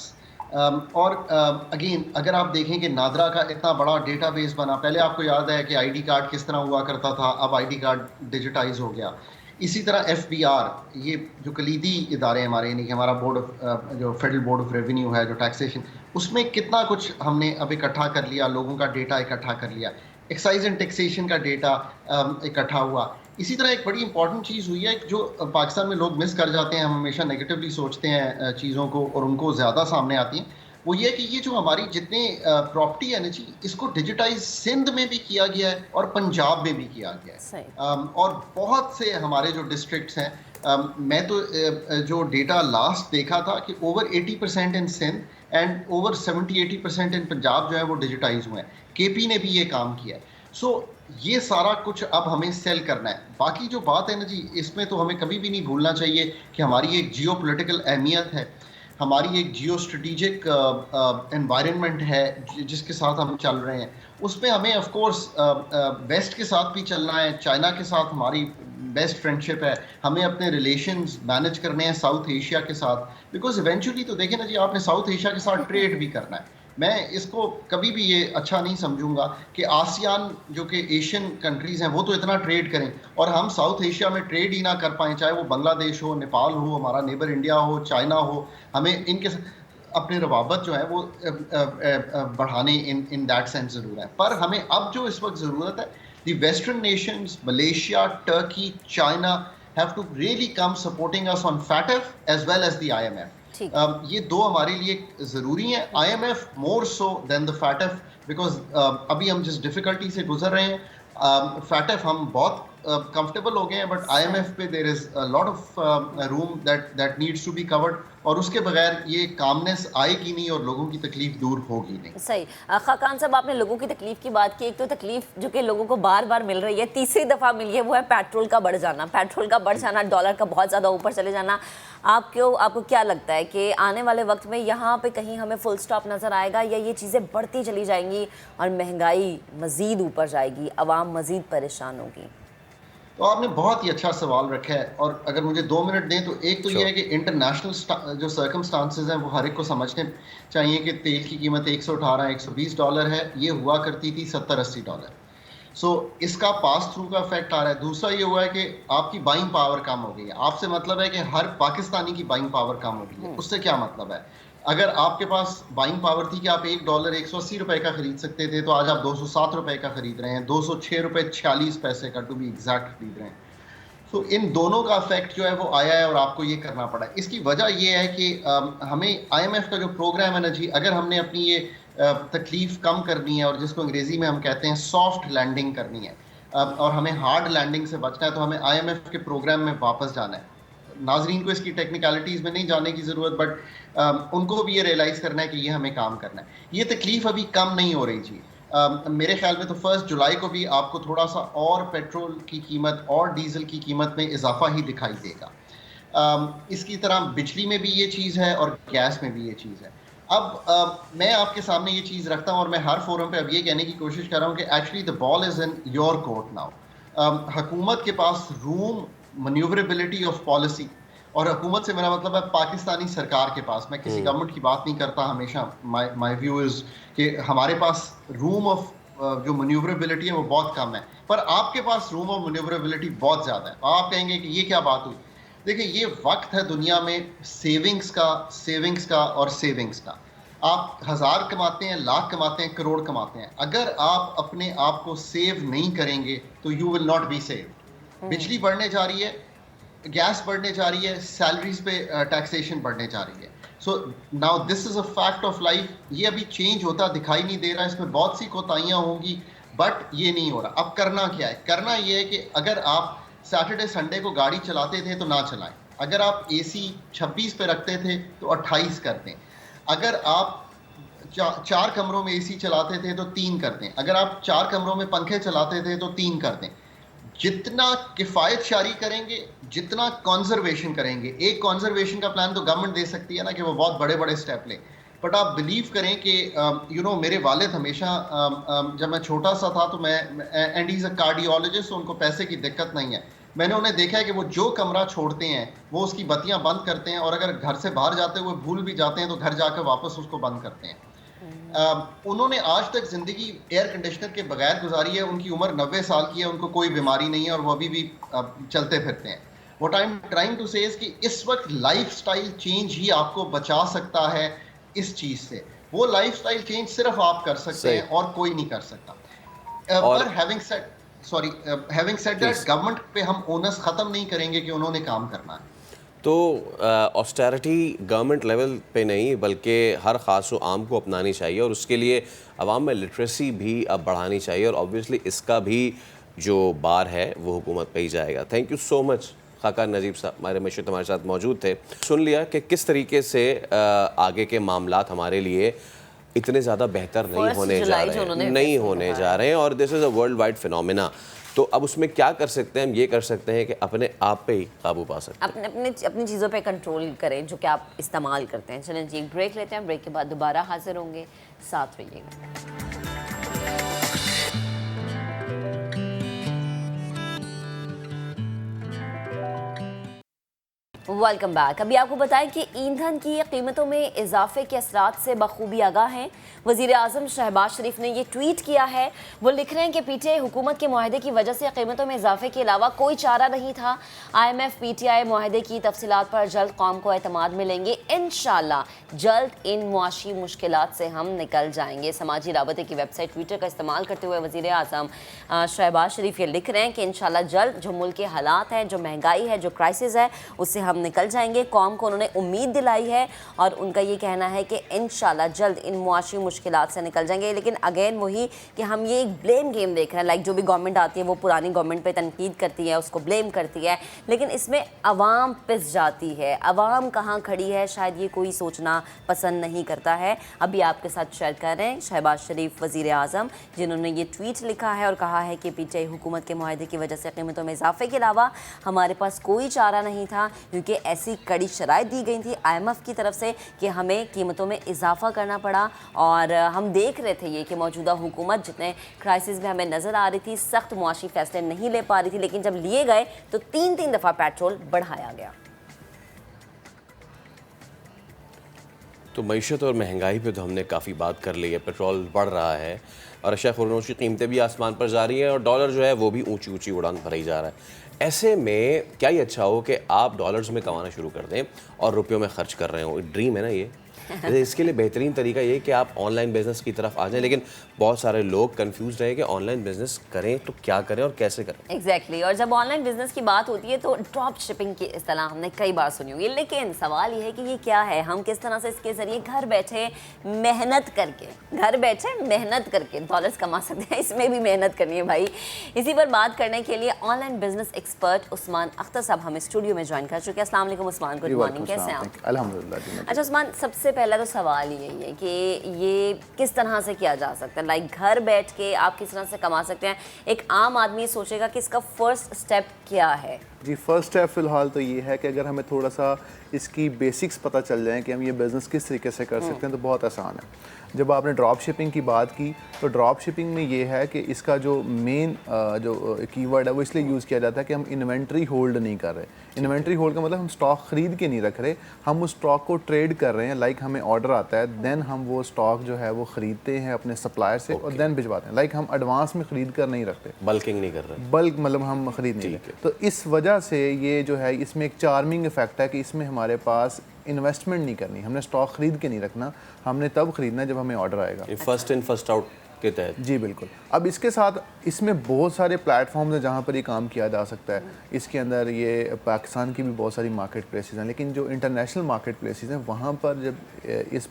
اور اگین اگر آپ دیکھیں کہ نادرا کا اتنا بڑا ڈیٹا بیس بنا, پہلے آپ کو یاد ہے کہ آئی ڈی کارڈ کس طرح ہوا کرتا تھا, اب آئی ڈی کارڈ ڈیجیٹائز ہو گیا. اسی طرح ایف بی آر, یہ جو کلیدی ادارے ہمارے, یعنی کہ ہمارا بورڈ آف جو فیڈرل بورڈ آف ریونیو ہے, جو ٹیکسیشن, اس میں کتنا کچھ ہم نے اب اکٹھا کر لیا, لوگوں کا ڈیٹا اکٹھا کر لیا. ایکسائز اینڈ ٹیکسیشن کا ڈیٹا اکٹھا ہوا. اسی طرح ایک بڑی امپورٹنٹ چیز ہوئی ہے جو پاکستان میں لوگ مس کر جاتے ہیں, ہم ہمیشہ نیگیٹولی سوچتے ہیں چیزوں کو اور ان کو زیادہ سامنے آتی ہیں, وہ یہ کہ یہ جو ہماری جتنے پراپرٹی ہے نا جی, اس کو ڈیجیٹائز سندھ میں بھی کیا گیا ہے اور پنجاب میں بھی کیا گیا ہے. اور بہت سے ہمارے جو ڈسٹرکٹس ہیں, میں تو جو ڈیٹا لاسٹ دیکھا تھا کہ over 80% in Sindh and over 70-80% ان پنجاب جو ہے وہ ڈیجیٹائز ہوئے ہیں. کے پی نے بھی یہ کام کیا ہے. سو یہ سارا کچھ اب ہمیں سیل کرنا ہے. باقی جو بات ہے نا جی, اس میں تو ہمیں کبھی بھی نہیں بھولنا چاہیے کہ ہماری ایک جیو پولیٹیکل اہمیت ہے, ہماری ایک جیو اسٹریٹجک انوائرمنٹ ہے جس کے ساتھ ہم چل رہے ہیں. اس میں ہمیں آف کورس ویسٹ کے ساتھ بھی چلنا ہے, چائنا کے ساتھ ہماری بیسٹ فرینڈشپ ہے, ہمیں اپنے ریلیشنز مینیج کرنے ہیں ساؤتھ ایشیا کے ساتھ, بیکاز ایونچولی تو دیکھیں نا جی, آپ نے ساؤتھ ایشیا کے ساتھ ٹریڈ بھی کرنا ہے. میں اس کو کبھی بھی یہ اچھا نہیں سمجھوں گا کہ آسیان جو کہ ایشین کنٹریز ہیں وہ تو اتنا ٹریڈ کریں اور ہم ساؤتھ ایشیا میں ٹریڈ ہی نہ کر پائیں, چاہے وہ بنگلہ دیش ہو, نیپال ہو, ہمارا نیبر انڈیا ہو, چائنا ہو. ہمیں ان کے اپنے روابط جو ہے وہ بڑھانے ان دیٹ سینس ضرور ہے. پر ہمیں اب جو اس وقت ضرورت ہے, the western nations, Malaysia, Turkey, China have to really come supporting us on FATF as well as the IMF. یہ دو ہمارے لیے ضروری ہیں. IMF more so than the FATF because ابھی ہم جس ڈیفیکلٹی سے گزر رہے ہیں, FATF ہم بہت comfortable ہو گئے ہیں, but IMF پہ there is a lot of room that needs to be covered, اور اس کے بغیر یہ کامنس آئے گی نہیں اور لوگوں کی تکلیف دور ہوگی نہیں. صحیح. خاقان صاحب, آپ نے لوگوں کی تکلیف کی بات کی. ایک تو تکلیف جو کہ لوگوں کو بار بار مل رہی ہے, تیسری دفعہ ملی ہے, وہ ہے پیٹرول کا بڑھ جانا. پیٹرول کا بڑھ جانا, ڈالر کا بہت زیادہ اوپر چلے جانا. آپ کو کیا لگتا ہے کہ آنے والے وقت میں یہاں پہ کہیں ہمیں فل سٹاپ نظر آئے گا, یا یہ چیزیں بڑھتی چلی جائیں گی اور مہنگائی مزید اوپر جائے گی, عوام مزید پریشان ہوگی؟ تو آپ نے بہت ہی اچھا سوال رکھا ہے, اور اگر مجھے 2 منٹ دیں تو ایک تو یہ ہے کہ انٹرنیشنل جو سرکمسٹانسز ہیں وہ ہر ایک کو سمجھنے چاہیے کہ تیل کی قیمت $118-120 ہے, یہ ہوا کرتی تھی $70-80. سو اس کا پاس تھرو کا افیکٹ آ رہا ہے. دوسرا یہ ہوا ہے کہ آپ کی بائنگ پاور کم ہو گئی ہے. آپ سے مطلب ہے کہ ہر پاکستانی کی بائنگ پاور کم ہو گئی ہے. اس سے کیا مطلب ہے, اگر آپ کے پاس بائنگ پاور تھی کہ آپ $1 $180 کا خرید سکتے تھے, تو آج آپ $207 کا خرید رہے ہیں, $206.46 کا ٹو بی ایگزیکٹ خرید رہے ہیں. تو ان دونوں کا افیکٹ جو ہے وہ آیا ہے اور آپ کو یہ کرنا پڑا ہے. اس کی وجہ یہ ہے کہ ہمیں IMF کا جو پروگرام ہے نا جی, اگر ہم نے اپنی یہ تکلیف کم کرنی ہے, اور جس کو انگریزی میں ہم کہتے ہیں سافٹ لینڈنگ کرنی ہے, اور ہمیں ہارڈ لینڈنگ سے بچنا ہے, تو ہمیں IMF کے پروگرام میں واپس جانا ہے. ناظرین کو اس کی ٹیکنیکلٹیز میں نہیں جانے کی ضرورت, بٹ ان کو بھی یہ ریئلائز کرنا ہے کہ یہ ہمیں کام کرنا ہے. یہ تکلیف ابھی کم نہیں ہو رہی جی. میرے خیال میں تو 1 جولائی کو بھی آپ کو تھوڑا سا اور پیٹرول کی قیمت اور ڈیزل کی قیمت میں اضافہ ہی دکھائی دے گا. اس کی طرح بجلی میں بھی یہ چیز ہے اور گیس میں بھی یہ چیز ہے. اب میں آپ کے سامنے یہ چیز رکھتا ہوں, اور میں ہر فورم پہ اب یہ کہنے کی کوشش کر رہا ہوں کہ actually the ball is in your court now. حکومت کے پاس روم, مینیوربلٹی آف پالیسی, اور حکومت سے میرا مطلب ہے پاکستانی سرکار کے پاس. میں کسی گورنمنٹ کی بات نہیں کرتا, ہمیشہ مائی ویو از کہ ہمارے پاس روم آف جو مینیوربلٹی ہے وہ بہت کم ہے, پر آپ کے پاس روم آف مینیوربلٹی بہت زیادہ ہے. آپ کہیں گے کہ یہ کیا بات ہوئی. دیکھیں یہ وقت ہے دنیا میں سیونگز کا اور سیونگز کا. آپ 1000 کماتے ہیں, لاکھ کماتے ہیں, کروڑ کماتے ہیں, اگر آپ اپنے آپ کو سیو نہیں کریں گے تو you will not be save. بجلی بڑھنے جا رہی ہے, گیس بڑھنے جا رہی ہے, سیلریز پہ ٹیکسیشن بڑھنے جا رہی ہے. So now this is a fact of life. یہ ابھی چینج ہوتا دکھائی نہیں دے رہا, اس میں بہت سی کوتاہیاں ہوں گی, بٹ یہ نہیں ہو رہا. اب کرنا کیا ہے؟ کرنا یہ ہے کہ اگر آپ سیٹرڈے سنڈے کو گاڑی چلاتے تھے تو نہ چلائیں. اگر آپ اے سی 26 پہ رکھتے تھے تو 28 کر دیں. اگر آپ 4 کمروں میں اے سی چلاتے تھے تو 3 کر دیں. اگر آپ 4 کمروں میں پنکھے چلاتے تھے تو 3 کر دیں. جتنا کفایت شاری کریں گے, جتنا کنزرویشن کریں گے. ایک کنزرویشن کا پلان تو گورنمنٹ دے سکتی ہے نا کہ وہ بہت بڑے بڑے سٹیپ لے, بٹ آپ بلیو کریں کہ میرے والد ہمیشہ جب میں چھوٹا سا تھا تو میں اینڈ ایز اے کارڈیولوجسٹ, ان کو پیسے کی دقت نہیں ہے. میں نے انہیں دیکھا ہے کہ وہ جو کمرہ چھوڑتے ہیں وہ اس کی بتیاں بند کرتے ہیں, اور اگر گھر سے باہر جاتے ہوئے بھول بھی جاتے ہیں تو گھر جا کے واپس اس کو بند کرتے ہیں. انہوں نے آج تک زندگی ایئر کنڈیشنر کے بغیر گزاری ہے. ان کی عمر 90 سال کی ہے, ان کو کوئی بیماری نہیں ہے, اور وہ ابھی بھی چلتے پھرتے ہیں. What I am trying to say کہ اس وقت لائف سٹائل چینج ہی آپ کو بچا سکتا ہے اس چیز سے. وہ لائف سٹائل چینج صرف آپ کر سکتے ہیں اور کوئی نہیں کر سکتا. اور ہیونگ سیڈ دیٹ, گورنمنٹ پہ ہم اونس ختم نہیں کریں گے کہ انہوں نے کام کرنا ہے. تو آسٹیرٹی گورنمنٹ لیول پہ نہیں بلکہ ہر خاص و عام کو اپنانی چاہیے, اور اس کے لیے عوام میں لٹریسی بھی اب بڑھانی چاہیے, اور آبویسلی اس کا بھی جو بار ہے وہ حکومت پہ ہی جائے گا. تھینک یو سو مچ خاقان نجیب صاحب, ہمارے مشیر ہمارے ساتھ موجود تھے. سن لیا کہ کس طریقے سے آگے کے معاملات ہمارے لیے اتنے زیادہ بہتر نہیں ہونے جا رہے ہیں, اور دس از اے ورلڈ وائڈ فینومینا. تو اب اس میں کیا کر سکتے ہیں؟ ہم یہ کر سکتے ہیں کہ اپنے آپ پہ ہی قابو پا سکتے ہیں, اپنی چیزوں پہ کنٹرول کریں جو کہ آپ استعمال کرتے ہیں. چلیں جی ایک بریک لیتے ہیں, بریک کے بعد دوبارہ حاضر ہوں گے, ساتھ رہیے گا. Welcome back. ابھی آپ کو بتائیں کہ ایندھن کی قیمتوں میں اضافے کے اثرات سے بخوبی آگاہ ہیں. وزیر اعظم شہباز شریف نے یہ ٹویٹ کیا ہے. وہ لکھ رہے ہیں کہ پیٹے حکومت کے معاہدے کی وجہ سے قیمتوں میں اضافے کے علاوہ کوئی چارہ نہیں تھا. I M F P T I معاہدے کی تفصیلات پر جلد قوم کو اعتماد ملیں گے. انشاءاللہ جلد ان معاشی مشکلات سے ہم نکل جائیں گے. سماجی رابطے کی ویب سائٹ ٹویٹر کا استعمال کرتے ہوئے وزیر اعظم شہباز شریف یہ لکھ رہے ہیں کہ انشاءاللہ جلد جو ملک کے حالات ہیں, جو مہنگائی ہے, جو کرائسس ہے, اس سے ہم نکل جائیں گے. قوم کو انہوں نے امید دلائی ہے, اور ان کا یہ کہنا ہے کہ انشاءاللہ جلد ان معاشی مشکلات سے نکل جائیں گے. لیکن اگین وہی کہ ہم یہ ایک بلیم گیم دیکھ رہے ہیں. لائک جو بھی گورنمنٹ آتی ہے وہ پرانی گورنمنٹ پہ تنقید کرتی ہے, اس کو بلیم کرتی ہے, لیکن اس میں عوام پس جاتی ہے. عوام کہاں کھڑی ہے شاید یہ کوئی سوچنا پسند نہیں کرتا ہے. ابھی آپ کے ساتھ شیئر کر رہے ہیں شہباز شریف وزیر اعظم, جنہوں نے یہ ٹویٹ لکھا ہے اور کہا ہے کہ پی ٹی آئی حکومت کے معاہدے کی وجہ سے قیمتوں میں اضافے کے علاوہ ہمارے پاس کوئی چارہ نہیں تھا, کیونکہ ایسی کڑی شرائط دی گئی تھی آئی ایم ایف کی طرف سے کہ ہمیں قیمتوں میں اضافہ کرنا پڑا. اور ہم دیکھ رہے تھے یہ کہ موجودہ حکومت جتنے کرائسس میں ہمیں نظر آ رہی تھی, سخت معاشی فیصلے نہیں لے پا رہی تھی, لیکن جب لیے گئے تو 3 دفعہ پیٹرول بڑھایا گیا. تو معیشت اور مہنگائی پہ تو ہم نے کافی بات کر لی ہے. پیٹرول بڑھ رہا ہے اور اشیاء فروشی کی قیمتیں بھی آسمان پر جا رہی ہیں, اور ڈالر جو ہے وہ بھی اونچی اڑان بھرائی جا رہا ہے. ایسے میں کیا یہ اچھا ہو کہ آپ ڈالرز میں کمانا شروع کر دیں اور روپیوں میں خرچ کر رہے ہوں؟ ڈریم ہے نا یہ. اس کے لیے بہترین طریقہ یہ کہ آپ آن لائن بزنس کی طرف آ جائیں. لیکن بہت سارے لوگ کنفیوز رہے کہ آن لائن بزنس کریں تو کیا کریں اور کیسے کریں. ایگزیکٹلی. اور جب آن لائن بزنس کی بات ہوتی ہے تو ڈراپ شپنگ کی اصطلاح ہم نے کئی بار سنی ہوئی, لیکن سوال یہ ہے کہ یہ کیا ہے, ہم کس طرح سے اس کے ذریعے گھر بیٹھے محنت کر کے ڈالرز کما سکتے ہیں. اس میں بھی محنت کرنی ہے بھائی. اسی پر بات کرنے کے لیے آن لائن بزنس ایکسپرٹ عثمان اختر صاحب ہمیں اسٹوڈیو میں جوائن کر چکے ہیں. السلام علیکم عثمان, گڈ مارننگ, کیسے ہیں آپ؟ الحمدللہ. اچھا عثمان, سب سے پہلا تو سوال یہی ہے کہ یہ کس طرح سے کیا جا سکتا ہے, لائک گھر بیٹھ کے آپ کس طرح سے کما سکتے ہیں؟ ایک عام آدمی سوچے گا کہ اس کا فرسٹ سٹیپ کیا ہے. جی فرسٹ اسٹیپ فی الحال تو یہ ہے کہ اگر ہمیں تھوڑا سا اس کی بیسکس پتہ چل جائیں کہ ہم یہ بزنس کس طریقے سے کر سکتے ہیں تو بہت آسان ہے. جب آپ نے ڈراپ شپنگ کی بات کی تو ڈراپ شپنگ میں یہ ہے کہ اس کا جو مین جو کی ورڈ ہے وہ اس لیے یوز کیا جاتا ہے کہ ہم انوینٹری ہولڈ نہیں کر رہے. انوینٹری ہولڈ کا مطلب ہم اسٹاک خرید کے نہیں رکھ رہے, ہم اس اسٹاک کو ٹریڈ کر رہے ہیں. لائک ہمیں آرڈر آتا ہے, دین ہم وہ اسٹاک جو ہے وہ خریدتے ہیں اپنے سپلائر سے اور دین بھجواتے ہیں. لائک ہم ایڈوانس میں خرید کر نہیں رکھتے, بلکنگ نہیں کر رہے, بلک مطلب ہم خرید نہیں رکھتے. تو اس وجہ سے یہ جو ہے اس میں ایک چارمنگ افیکٹ ہے کہ اس میں ہمارے پاس انویسٹمنٹ نہیں کرنی, ہم نے اسٹاک خرید کے نہیں رکھنا, ہم نے تب خریدنا جب ہمیں آرڈر آئے گا. فرسٹ ان فرسٹ آؤٹ کے تحت. جی بالکل. اب اس کے ساتھ اس میں بہت سارے پلیٹ فارمز ہیں جہاں پر یہ کام کیا جا سکتا ہے. اس کے اندر یہ پاکستان کی بھی بہت ساری مارکیٹ پلیسز ہیں, لیکن جو انٹرنیشنل مارکیٹ پلیسز ہیں وہاں پر جب اس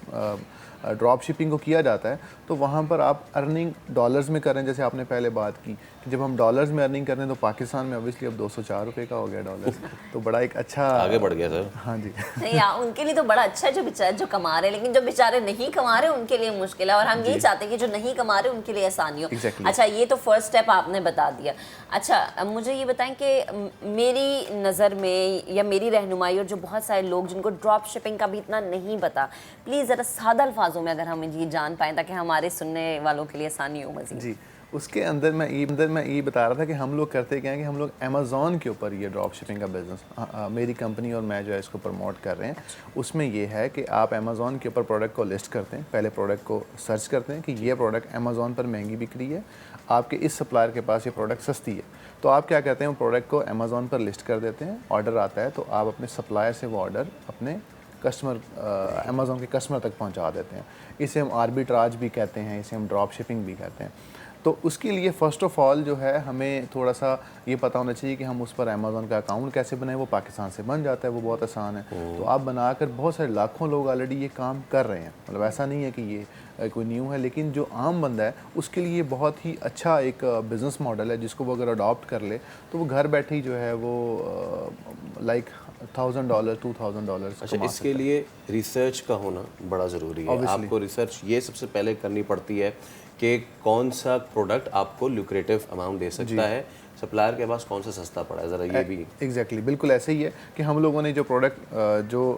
ڈراپ شپنگ کو کیا جاتا ہے تو وہاں پر آپ ارننگ ڈالرز میں کریں. جیسے آپ نے پہلے بات کی کہ جب ہم ڈالرز میں ارننگ کریں تو پاکستان میں اوبیسلی اب 204 روپے کا ہو گیا ڈالر, تو بڑا ایک اچھا آگے بڑھ گیا سر. ہاں جی نہیں ان کے لیے تو بڑا اچھا ہے جو کما رہے ہیں, لیکن جو بیچارے نہیں کما رہے ان کے لیے مشکل ہے, اور ہم یہی چاہتے ہیں کہ جو نہیں کما رہے ان کے لیے آسانی ہو. اچھا یہ تو فرسٹ اسٹیپ آپ نے بتا دیا. اچھا مجھے یہ بتائیں کہ میری نظر میں یا میری رہنمائی اور جو بہت سارے لوگ جن کو ڈراپ شپنگ کا بھی اتنا نہیں پتا, پلیز ذرا سادہ الفاظوں میں اگر ہم یہ جان پائیں تاکہ ہمارے سننے والوں کے لیے آسانی ہو مزید. جی اس کے اندر میں یہ بتا رہا تھا کہ ہم لوگ کرتے کیا ہیں کہ ہم لوگ امیزون کے اوپر یہ ڈراپ شپنگ کا بزنس میری کمپنی اور میں جو ہے اس کو پروموٹ کر رہے ہیں. اس میں یہ ہے کہ آپ امیزون کے اوپر پروڈکٹ کو لسٹ کرتے ہیں, پہلے پروڈکٹ کو سرچ کرتے ہیں کہ یہ پروڈکٹ امیزون پر مہنگی بک رہی ہے, آپ کے اس سپلائر کے پاس یہ پروڈکٹ سستی ہے, تو آپ کیا کہتے ہیں وہ پروڈکٹ کو امیزون پر لسٹ کر دیتے ہیں. آرڈر آتا ہے تو آپ اپنے سپلائر سے وہ آرڈر اپنے کسٹمر امیزون کے کسٹمر تک پہنچا دیتے ہیں. اسے ہم آربیٹراج بھی کہتے ہیں, اسے ہم ڈراپ شپنگ بھی کہتے ہیں. تو اس کے لیے فرسٹ آف آل جو ہے ہمیں تھوڑا سا یہ پتہ ہونا چاہیے کہ ہم اس پر امیزون کا اکاؤنٹ کیسے بنائیں. وہ پاکستان سے بن جاتا ہے, وہ بہت آسان ہے. تو آپ بنا کر بہت سارے لاکھوں لوگ آلریڈی یہ کام کر رہے ہیں, مطلب ایسا نہیں ہے کہ یہ کوئی نیو ہے, لیکن جو عام بندہ ہے اس کے لیے بہت ہی اچھا ایک بزنس ماڈل ہے جس کو وہ اگر اڈاپٹ کر لے تو وہ گھر بیٹھے ہی جو ہے وہ لائک $1,000 $2,000. اچھا اس کے لیے ریسرچ کا ہونا بڑا ضروری ہے. آپ کو ریسرچ یہ سب سے پہلے کرنی پڑتی ہے کہ کون سا پروڈکٹ آپ کو لیوکریٹو اماؤنٹ دے سکتا ہے, سپلائر کے پاس کون سا سستا پڑا ہے, ذرا یہ بھی. ایگزیکٹلی بالکل ایسے ہی ہے کہ ہم لوگوں نے جو پروڈکٹ جو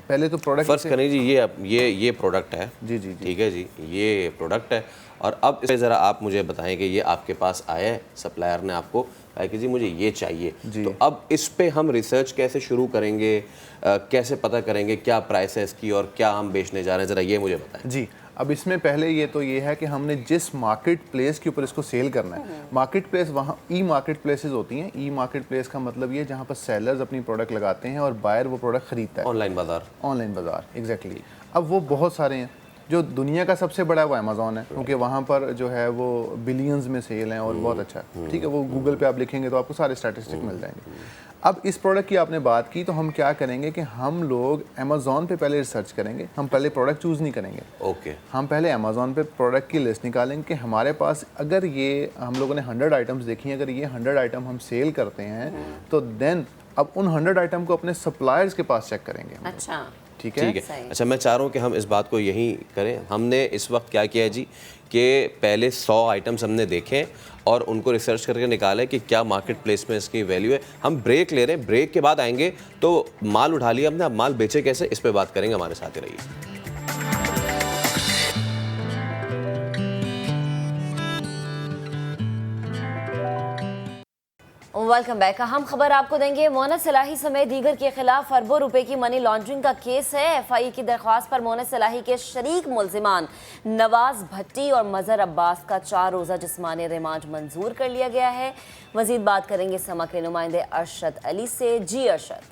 پہلے تو پروڈکٹ فرض کریں جی یہ پروڈکٹ ہے, جی ٹھیک ہے جی, یہ پروڈکٹ ہے, اور اب اس پہ ذرا آپ مجھے بتائیں کہ یہ آپ کے پاس آیا ہے, سپلائر نے آپ کو کہا کہ جی مجھے یہ چاہیے, تو اب اس پہ ہم ریسرچ کیسے شروع کریں گے, کیسے پتہ کریں گے کیا پرائس ہے اس کی اور کیا ہم بیچنے جا رہے ہیں, ذرا یہ مجھے بتائیں. جی اب اس میں پہلے یہ ہے کہ ہم نے جس مارکیٹ پلیس کے اوپر اس کو سیل کرنا ہے, مارکیٹ پلیس وہاں ای مارکیٹ پلیسز ہوتی ہیں. ای مارکیٹ پلیس کا مطلب یہ جہاں پر سیلرز اپنی پروڈکٹ لگاتے ہیں اور بائر وہ پروڈکٹ خریدتا ہے. آن لائن بازار. ایگزیکٹلی. اب وہ بہت سارے ہیں. جو دنیا کا سب سے بڑا ہے وہ امیزون ہے, کیونکہ وہاں پر جو ہے وہ بلینز میں سیل ہیں اور بہت اچھا ہے. ٹھیک ہے, وہ گوگل پہ آپ لکھیں گے تو آپ کو سارے اسٹیٹسٹک مل جائیں گے. اب اس پروڈکٹ کی آپ نے بات کی تو ہم کیا کریں گے کہ ہم لوگ امیزون پہ پہلے ریسرچ کریں گے. ہم پہلے پروڈکٹ چوز نہیں کریں گے. اوکے. ہم پہلے امیزون پہ پروڈکٹ کی لسٹ نکالیں گے کہ ہمارے پاس اگر یہ ہم لوگوں نے 100 آئٹمس دیکھی ہیں, اگر یہ 100 آئٹم ہم سیل کرتے ہیں تو دین اب ان 100 آئٹم کو اپنے سپلائرز کے پاس چیک کریں گے. اچھا ٹھیک ہے. اچھا میں چاہ رہا ہوں کہ ہم اس بات کو یہی کریں. ہم نے اس وقت کیا کیا جی کہ پہلے 100 آئٹمس ہم نے دیکھیں اور ان کو ریسرچ کر کے نکالیں کہ کیا مارکیٹ پلیس میں اس کی ویلیو ہے. ہم بریک لے رہے ہیں, بریک کے بعد آئیں گے تو مال اٹھا لیا ہم نے, اب مال بیچے کیسے اس پہ بات کریں گے. ہمارے ساتھ ہی رہیے. Welcome back. ہم خبر آپ کو دیں گے, مونس صلاحی سمیت دیگر کے خلاف اربوں روپے کی منی لانڈرنگ کا کیس ہے. ایف آئی کی درخواست پر مونس صلاحی کے شریک ملزمان نواز بھٹی اور مظہر عباس کا 4 روزہ جسمانی ریمانڈ منظور کر لیا گیا ہے. مزید بات کریں گے سما کے نمائندے ارشد علی سے. جی ارشد.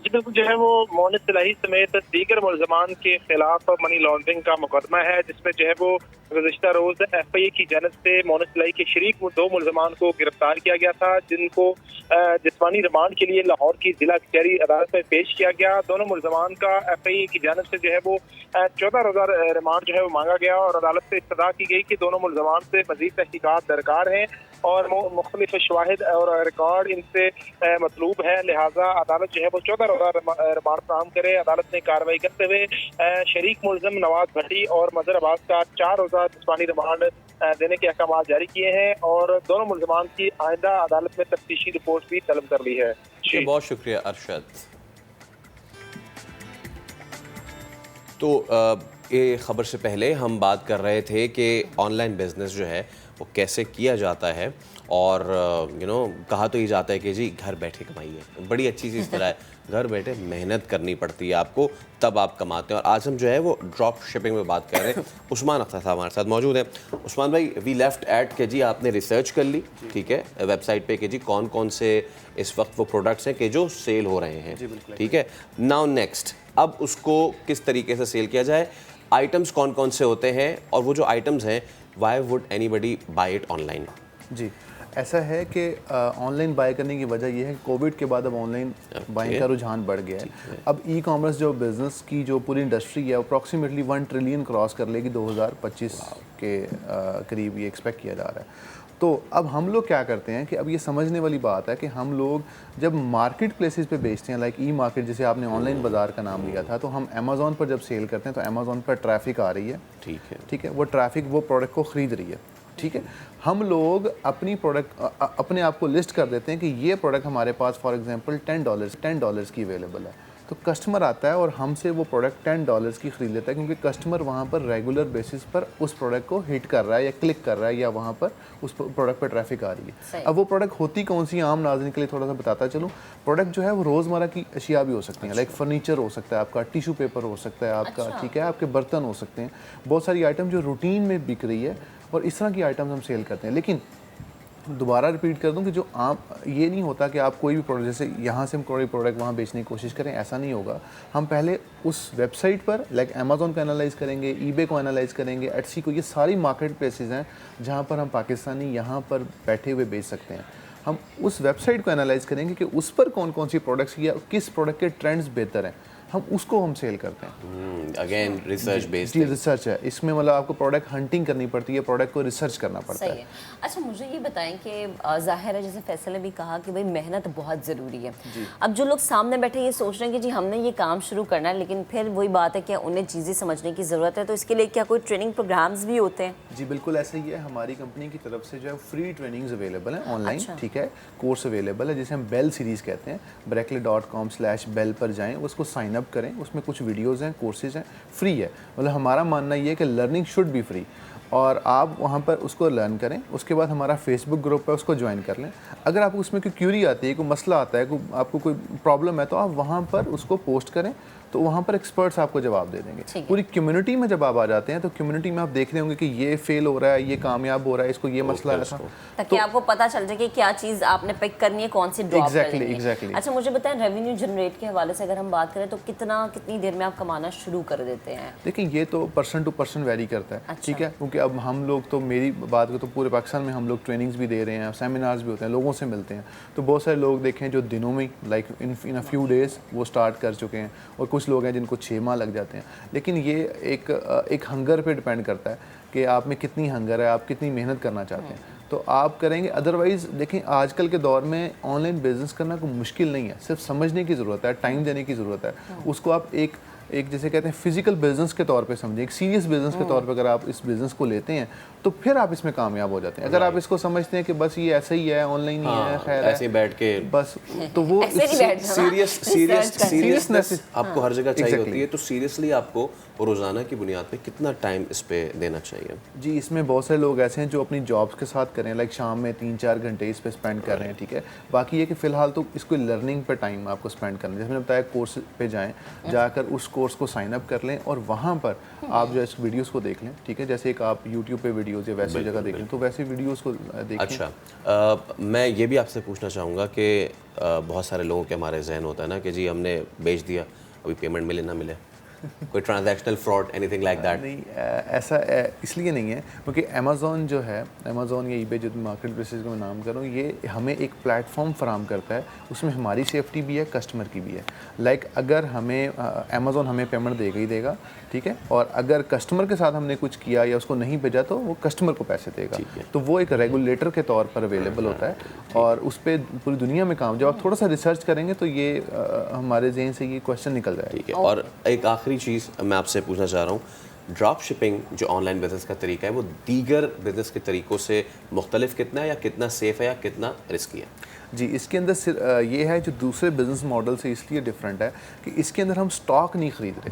جی بالکل, جو ہے وہ مونس صلاحی سمیت دیگر ملزمان کے خلاف منی لانڈرنگ کا مقدمہ ہے, جس میں جو ہے وہ گزشتہ روز ایف آئی اے کی جانب سے مونس صلاحی کے شریک 2 ملزمان کو گرفتار کیا گیا تھا, جن کو جسمانی ریمانڈ کے لیے لاہور کی ضلع کچہری عدالت میں پیش کیا گیا. دونوں ملزمان کا ایف آئی اے کی جانب سے جو ہے وہ 14 روزہ ریمانڈ جو ہے وہ مانگا گیا اور عدالت سے استدعا کی گئی کہ دونوں ملزمان سے مزید تحقیقات درکار ہیں اور مختلف شواہد اور ریکارڈ ان سے مطلوب ہے, لہٰذا عدالت جو ہے وہ 14 روزہ ریمانڈ فراہم کرے. عدالت نے کارروائی کرتے ہوئے شریک ملزم نواز بھٹی اور مظہر عباس کا 4 روزہ جسمانی ریمانڈ دینے کے احکامات جاری کیے ہیں اور دونوں ملزمان کی آئندہ عدالت میں تفتیشی رپورٹ بھی طلب کر لی ہے. بہت شکریہ ارشد. تو یہ خبر سے پہلے ہم بات کر رہے تھے کہ آن لائن بزنس جو ہے وہ کیسے کیا جاتا ہے، اور کہا تو یہ جاتا ہے کہ جی گھر بیٹھے کمائیے. بڑی اچھی چیز طرح ہے، گھر بیٹھے محنت کرنی پڑتی ہے آپ کو، تب آپ کماتے ہیں. اور آج ہم جو ہے وہ ڈراپ شپنگ میں بات کر رہے ہیں. عثمان اختر صاحب ہمارے ساتھ موجود ہیں. عثمان بھائی، وی لیفٹ ایٹ کہ جی آپ نے ریسرچ کر لی، ٹھیک ہے، ویب سائٹ پہ کہ جی کون کون سے اس وقت وہ پروڈکٹس ہیں کہ جو سیل ہو رہے ہیں، ٹھیک ہے. ناؤ نیکسٹ، اب اس کو کس طریقے سے سیل کیا جائے، آئٹمس کون کون سے ہوتے ہیں، اور وہ جو آئٹمس ہیں why would anybody buy it online? جی ایسا ہے کہ آن لائن بائی کرنے کی وجہ یہ ہے کہ کووڈ کے بعد اب آن لائن بائنگ کا رجحان بڑھ گیا ہے. اب ای کامرس جو بزنس کی جو پوری انڈسٹری ہے اپروکسیمیٹلی 1 ٹریلین کراس کر لے گی 2025 کے قریب، یہ ایکسپیکٹ کیا جا رہا ہے. تو اب ہم لوگ کیا کرتے ہیں کہ اب یہ سمجھنے والی بات ہے کہ ہم لوگ جب مارکیٹ پلیسز پہ بیچتے ہیں، لائک ای مارکیٹ جسے آپ نے آن لائن بازار کا نام لیا تھا، تو ہم امیزون پر جب سیل کرتے ہیں تو امیزون پر ٹریفک آ رہی ہے، ٹھیک ہے، وہ ٹریفک وہ پروڈکٹ کو خرید رہی ہے، ٹھیک ہے. ہم لوگ اپنی پروڈکٹ اپنے آپ کو لسٹ کر دیتے ہیں کہ یہ پروڈکٹ ہمارے پاس فار ایگزامپل $10 کی اویلیبل ہے. تو کسٹمر آتا ہے اور ہم سے وہ پروڈکٹ $10 کی خرید لیتا ہے، کیونکہ کسٹمر وہاں پر ریگولر بیسس پر اس پروڈکٹ کو ہٹ کر رہا ہے یا کلک کر رہا ہے، یا وہاں پر اس پروڈکٹ پر ٹریفک آ رہی ہے. اب وہ پروڈکٹ ہوتی کون سی، عام ناظرین کے لیے تھوڑا سا بتاتا چلوں. پروڈکٹ جو ہے وہ روزمرہ کی اشیاء بھی ہو سکتی ہیں، لائک فرنیچر ہو سکتا ہے آپ کا، ٹیشو پیپر ہو سکتا ہے آپ کا، ٹھیک ہے، آپ کے برتن ہو سکتے ہیں، بہت ساری آئٹم جو روٹین میں بک رہی ہے، اور اس طرح کی آئٹمز ہم سیل کرتے ہیں. لیکن دوبارہ ریپیٹ کر دوں کہ جو آپ یہ نہیں ہوتا کہ آپ کوئی بھی پروڈکٹ جیسے یہاں سے ہم کوئی پروڈکٹ وہاں بیچنے کی کوشش کریں، ایسا نہیں ہوگا. ہم پہلے اس ویب سائٹ پر لائک امیزون کو انالائز کریں گے، ای بے کو انالائز کریں گے، ایٹسی کو، یہ ساری مارکیٹ پلیسز ہیں جہاں پر ہم پاکستانی یہاں پر بیٹھے ہوئے بیچ سکتے ہیں. ہم اس ویب سائٹ کو انالائز کریں گے کہ اس پر کون کون سی پروڈکٹس یا کس پروڈکٹ کے ٹرینڈز بہتر ہیں، ہم اس کو ہم سیل کرتے ہیں. Again research based. جی ریسرچ ہے اس میں، مطلب آپ کو پروڈکٹ ہنٹنگ کرنی پڑتی ہے، پروڈکٹ کو ریسرچ کرنا پڑتا ہے. اچھا مجھے یہ بتائیں کہ ظاہر ہے جیسے فیصل نے بھی کہا کہ بھائی محنت بہت ضروری ہے. اب جو لوگ سامنے بیٹھے یہ سوچ رہے ہیں کہ جی ہم نے یہ کام شروع کرنا ہے، لیکن پھر وہی بات ہے کہ انہیں چیزیں سمجھنے کی ضرورت ہے، تو اس کے لیے کیا کوئی ٹریننگ پروگرامز بھی ہوتے ہیں؟ جی بالکل ایسا ہی ہے. ہماری کمپنی کی طرف سے جو ہے فری ٹریننگز اویلیبل ہیں آن لائن، ٹھیک ہے، کورس اویلیبل ہے جسے ہم بیل سیریز کہتے ہیں. Brakeley.com/bell پر جائیں، اس کو سائن اپ کریں، اس میں کچھ ویڈیوز ہیں، کورسز ہیں، فری ہے. مطلب ہمارا ماننا یہ ہے کہ لرننگ شوڈ بی فری، اور آپ وہاں پر اس کو لرن کریں. اس کے بعد ہمارا فیس بک گروپ ہے، اس کو جوائن کر لیں. اگر آپ کو اس میں کوئی کیوری آتی ہے، کوئی مسئلہ آتا ہے، آپ کو کوئی پرابلم ہے، تو آپ وہاں پر اس کو پوسٹ کریں، تو وہاں پر ایکسپرٹس آپ کو جواب دے دیں گے. پوری کمیونٹی میں جب آپ آ جاتے ہیں تو کمیونٹی میں آپ دیکھ رہے ہوں گے کہ یہ فیل ہو رہا ہے، یہ کامیاب ہو رہا ہے، اس کو یہ مسئلہ ایسا، تاکہ آپ کو پتہ چل جائے کہ کیا چیز آپ نے پک کرنی ہے، کون سی ڈراپ کرنی ہے. اچھا مجھے بتائیں ریونیو جنریٹ کے حوالے سے اگر ہم بات کریں تو کتنی دیر میں آپ کمانا شروع کر دیتے ہیں؟ دیکھیں یہ تو پرسن ٹو پرسن ویری کرتا ہے، ٹھیک ہے، کیونکہ اب ہم لوگ تو، میری بات کو تو پورے پاکستان میں ہم لوگ ٹریننگز بھی دے رہے ہیں، سیمینارز بھی ہوتے ہیں، لوگوں سے ملتے ہیں. تو بہت سارے لوگ دیکھیں جو دنوں میں like in a few days وہ سٹارٹ کر چکے ہیں، اور کچھ لوگ ہیں جن کو 6 ماہ لگ جاتے ہیں. لیکن یہ ایک ہنگر پہ ڈپینڈ کرتا ہے کہ آپ میں کتنی ہنگر ہے، آپ کتنی محنت کرنا چاہتے ہیں، تو آپ کریں گے. ادروائز دیکھیں آج کل کے دور میں آن لائن بزنس کرنا کوئی مشکل نہیں ہے، صرف سمجھنے کی ضرورت ہے، ٹائم دینے کی ضرورت ہے. اس کو آپ ایک جیسے کہتے ہیں فزیکل بزنس کے طور پہ سمجھیں، ایک سیریس بزنس کے طور پہ اگر آپ اس بزنس کو لیتے ہیں تو پھر آپ اس میں کامیاب ہو جاتے ہیں. اگر آپ اس کو سمجھتے ہیں کہ بس یہ ایسا ہی ہے، آن لائن ہی ہے، خیر ایسے بیٹھ کے بس، تو وہ سیریسنس آپ کو ہر جگہ چاہیے ہوتی ہے. تو سیریسلی آپ کو روزانہ کی بنیاد پہ کتنا ٹائم اس پہ دینا چاہیے؟ جی اس میں بہت سارے لوگ ایسے ہیں جو اپنی جابس کے ساتھ کریں، لائک شام میں 3-4 گھنٹے اس پہ اسپینڈ کر رہے ہیں، ٹھیک ہے. باقی یہ کہ فی الحال تو اس کو لرننگ پہ ٹائم آپ کو اسپینڈ کرنا ہے. جیسے میں نے بتایا کورس پہ جائیں، جا کر اس کورس کو سائن اپ کر لیں، اور وہاں پر آپ جو ہے اس ویڈیوز کو دیکھ لیں، ٹھیک ہے. جیسے ایک آپ یوٹیوب پہ ویڈیوز یا ویسی جگہ دیکھ لیں، تو ویسے ویڈیوز کو دیکھیں. اچھا میں یہ بھی آپ سے پوچھنا چاہوں گا کہ بہت سارے لوگوں کے ہمارے ذہن ہوتا ہے نا کہ جی ہم نے بیچ دیا، ابھی پیمنٹ ملے نہ ملے، کوئی transactional fraud any thing like that? نہیں ایسا اس لیے نہیں ہے کیونکہ امیزون جو ہے، امیزون یا ای بے جو مارکیٹ پلیسز کا میں نام کروں، یہ ہمیں ایک پلیٹ فارم فراہم کرتا ہے. اس میں ہماری سیفٹی بھی ہے، کسٹمر کی بھی ہے. لائک اگر ہمیں امیزون ہمیں پیمنٹ دے گا ہی دے گا، ٹھیک ہے، اور اگر کسٹمر کے ساتھ ہم نے کچھ کیا یا اس کو نہیں بھیجا تو وہ کسٹمر کو پیسے دے گا. تو وہ ایک ریگولیٹر کے طور پر اویلیبل ہوتا ہے، اور اس پہ پوری دنیا میں کام. جب آپ تھوڑا سا ریسرچ کریں گے تو یہ ہمارے ذہن سے یہ کوشچن نکل جائے گا. ٹھیک ہے. اور ایک آخری چیز میں آپ سے پوچھنا چاہ رہا ہوں، ڈراپ شپنگ جو آن لائن بزنس کا طریقہ ہے وہ دیگر بزنس کے طریقوں سے مختلف کتنا ہے، یا کتنا سیف ہے، یا کتنا رسکی ہے؟ جی اس کے اندر یہ ہے جو دوسرے بزنس ماڈل سے اس لیے ڈفرینٹ ہے کہ اس کے اندر ہم سٹاک نہیں خرید رہے.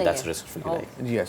That's risk free, right? Yes,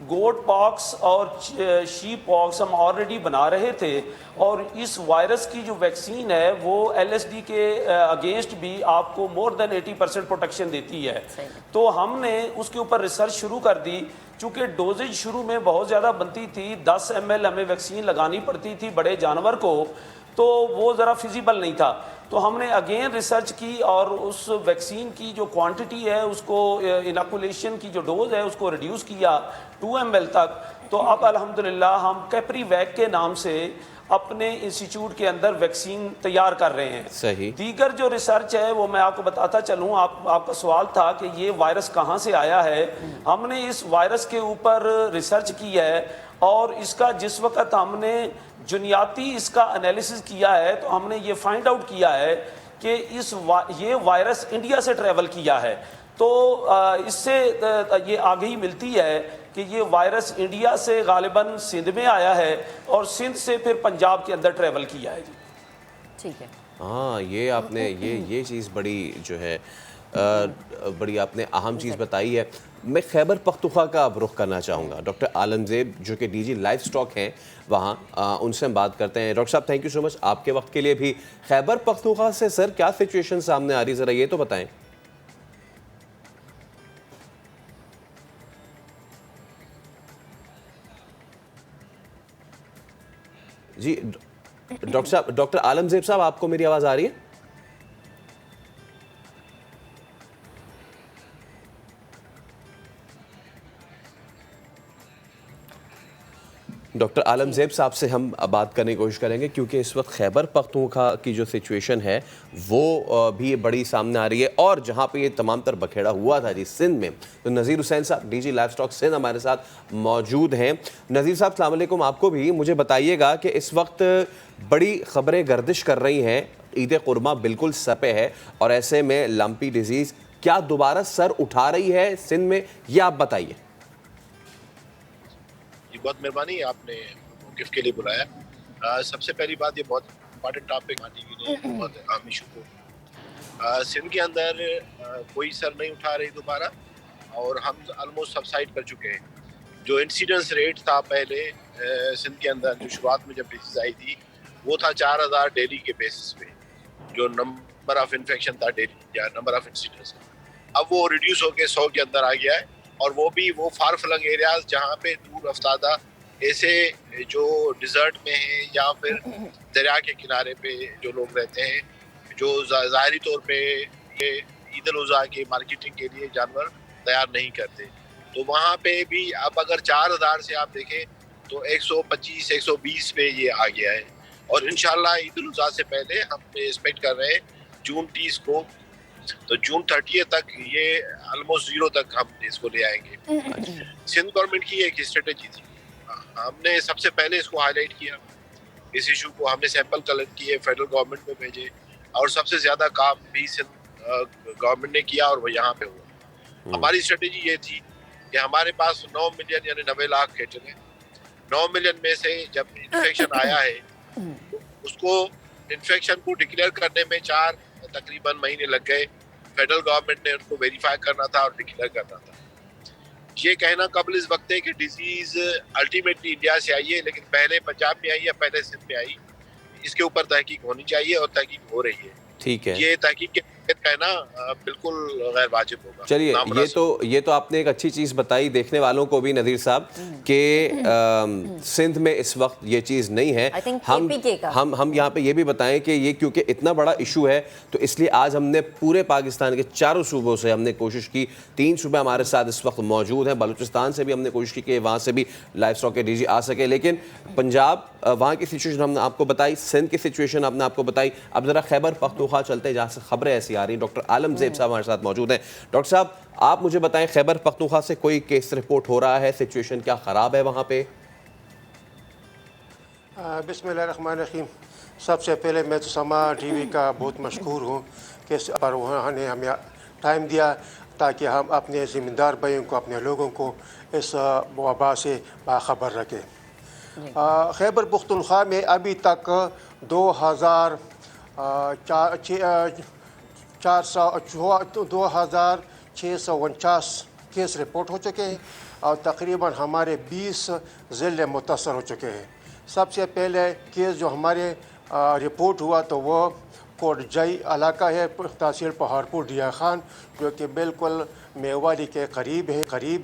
گوٹ پاکس اور شیپ پاکس ہم آلریڈی بنا رہے تھے، اور اس وائرس کی جو ویکسین ہے وہ LSD کے اگینسٹ بھی آپ کو مور دین 80% پروٹیکشن دیتی ہے. تو ہم نے اس کے اوپر ریسرچ شروع کر دی. چونکہ ڈوزیج شروع میں بہت زیادہ بنتی تھی، 10 ml ہمیں ویکسین لگانی پڑتی تھی بڑے جانور کو، تو وہ ذرا فیزیبل نہیں تھا. تو ہم نے اگین ریسرچ کی اور اس ویکسین کی جو کوانٹٹی ہے اس کو، اناکولیشن کی جو ڈوز ہے اس کو ریڈیوس کیا 2 ml تک. تو اب الحمدللہ ہم کیپری ویک کے نام سے اپنے انسٹیٹیوٹ کے اندر ویکسین تیار کر رہے ہیں. صحیح. دیگر جو ریسرچ ہے وہ میں آپ کو بتاتا چلوں. آپ کا سوال تھا کہ یہ وائرس کہاں سے آیا ہے. ہم نے اس وائرس کے اوپر ریسرچ کی ہے، اور اس کا جس وقت ہم نے جنیاتی اس کا انالیسس کیا ہے تو ہم نے یہ فائنڈ آؤٹ کیا ہے کہ یہ وائرس انڈیا سے ٹریول کیا ہے. تو اس سے یہ آگہی ملتی ہے کہ یہ وائرس انڈیا سے غالباً سندھ میں آیا ہے، اور سندھ سے پھر پنجاب کے اندر ٹریول کیا ہے. جی ٹھیک ہے. ہاں، یہ آپ نے یہ چیز بڑی جو ہے بڑی آپ نے اہم چیز بتائی ہے. میں خیبر پختونخوا کا اب رخ کرنا چاہوں گا. ڈاکٹر عالم زیب جو کہ DG لائف سٹاک ہیں وہاں، ان سے ہم بات کرتے ہیں. ڈاکٹر صاحب تھینک یو سو مچ آپ کے وقت کے لیے بھی. خیبر پختونخوا سے سر کیا سچویشن سامنے آ رہی، ذرا یہ تو بتائیں. جی ڈاکٹر عالم زیب صاحب، آپ کو میری آواز آ رہی ہے؟ ڈاکٹر عالم زیب صاحب سے ہم بات کرنے کی کوشش کریں گے، کیونکہ اس وقت خیبر پختونخوا کی جو سچویشن ہے وہ بھی بڑی سامنے آ رہی ہے. اور جہاں پہ یہ تمام تر بکھیڑا ہوا تھا سندھ میں، تو نذیر حسین صاحب DG لائف سٹاک سندھ ہمارے ساتھ موجود ہیں. نذیر صاحب السلام علیکم. آپ کو بھی مجھے بتائیے گا کہ اس وقت بڑی خبریں گردش کر رہی ہیں، عید قربہ بالکل سر پہ ہے، اور ایسے میں لمپی ڈیزیز کیا دوبارہ سر اٹھا رہی ہے سندھ میں، یہ آپ بتائیے. بہت مہربانی آپ نے موقف کے لیے بلایا. سب سے پہلی بات، یہ بہت امپورٹنٹ ٹاپک ٹی وی نے بہت اہم ایشو کو. سندھ کے اندر کوئی سر نہیں اٹھا رہی دوبارہ، اور ہم آلموسٹ سبسائڈ کر چکے ہیں. جو انسیڈنس ریٹ تھا پہلے سندھ کے اندر، جو شروعات میں جب ڈیزیز آئی تھی، وہ تھا 4000 ڈیلی کے بیسس پہ، جو نمبر آف انفیکشن تھا ڈیلی یا نمبر آف انسیڈنس. اب وہ ریڈیوس ہو کے 100 کے اندر آ گیا ہے، اور وہ بھی وہ فار فلنگ ایریاز جہاں پہ دور افتادہ ایسے جو ڈیزرٹ میں ہیں یا پھر دریا کے کنارے پہ جو لوگ رہتے ہیں، جو ظاہری طور پہ یہ عید الاضحیٰ کی مارکیٹنگ کے لیے جانور تیار نہیں کرتے، تو وہاں پہ بھی اب اگر 4000 سے آپ دیکھیں تو 125 120 پہ یہ آ گیا ہے. اور انشاءاللہ عید الاضحیٰ سے پہلے ہم ایکسپیکٹ کر رہے ہیں جون 30 کو، تو جون 30 تک یہ آلموسٹ 0 تک ہم اس کو لے آئیں گے. سندھ گورنمنٹ کی ایک اسٹریٹجی تھی، ہم نے سب سے پہلے اس کو ہائی لائٹ کیا، اس ایشو کو ہم نے سیمپل کلیکٹ کیے، فیڈرل گورنمنٹ کو بھیجے، اور سب سے زیادہ کام بھی سندھ گورنمنٹ نے کیا اور وہ یہاں پہ ہوا. ہماری اسٹریٹجی یہ تھی کہ ہمارے پاس 9 ملین یعنی 90 لاکھ کیٹل ہیں. 9 ملین میں سے جب انفیکشن آیا ہے، اس کو انفیکشن کو ڈکلیئر کرنے میں 4 تقریباً مہینے لگ گئے. فیڈرل گورنمنٹ نے ان کو ویریفائی کرنا تھا اور ڈکلیئر کرنا تھا. یہ کہنا قبل اس وقت ہے کہ ڈیزیز الٹیمیٹلی انڈیا سے آئی ہے، لیکن پہلے پنجاب میں آئی یا پہلے سندھ میں آئی، اس کے اوپر تحقیق ہونی چاہیے، اور تحقیق ہو رہی ہے. ٹھیک ہے. یہ تحقیق کے کہنا بالکل غیر واجب ہوگا. چلیے، یہ تو آپ نے ایک اچھی چیز بتائی دیکھنے والوں کو بھی نذیر صاحب کہ سندھ میں اس وقت یہ چیز نہیں ہے. ہم یہاں پہ یہ بھی بتائیں کہ یہ کیونکہ اتنا بڑا ایشو ہے تو اس لیے آج ہم نے پورے پاکستان کے 4 صوبوں سے ہم نے کوشش کی. 3 صوبے ہمارے ساتھ اس وقت موجود ہیں. بلوچستان سے بھی ہم نے کوشش کی کہ وہاں سے بھی لائف سٹاک کے DG آ سکے، لیکن پنجاب وہاں کی سچویشن ہم نے آپ کو بتائی، سندھ کی سچویشن ہم نے آپ کو بتائی. اب ذرا خیبر پختونخوا چلتے ہیں جہاں سے خبریں ایسی آ رہی ہیں. ڈاکٹر عالم زیب صاحب ہمارے ساتھ موجود ہیں. ڈاکٹر صاحب آپ مجھے بتائیں، خیبر پختونخوا سے کوئی کیس رپورٹ ہو رہا ہے؟ سچویشن کیا خراب ہے وہاں پہ؟ بسم اللہ الرحمن الرحیم. سب سے پہلے میں تو سما ٹی وی کا بہت مشکور ہوں کہ اس پر انہوں نے ہمیں ٹائم دیا تاکہ ہم اپنے ذمہ دار بھائیوں کو، اپنے لوگوں کو اس وبا سے باخبر رکھیں. خیبر پختونخوا میں ابھی تک 2649 کیس رپورٹ ہو چکے ہیں، اور تقریباً ہمارے 20 ضلع متاثر ہو چکے ہیں. سب سے پہلے کیس جو ہمارے رپورٹ ہوا تو وہ کوٹ جائی علاقہ ہے تحصیل پہاڑپور ڈیا خان جو کہ بالکل میوالی کے قریب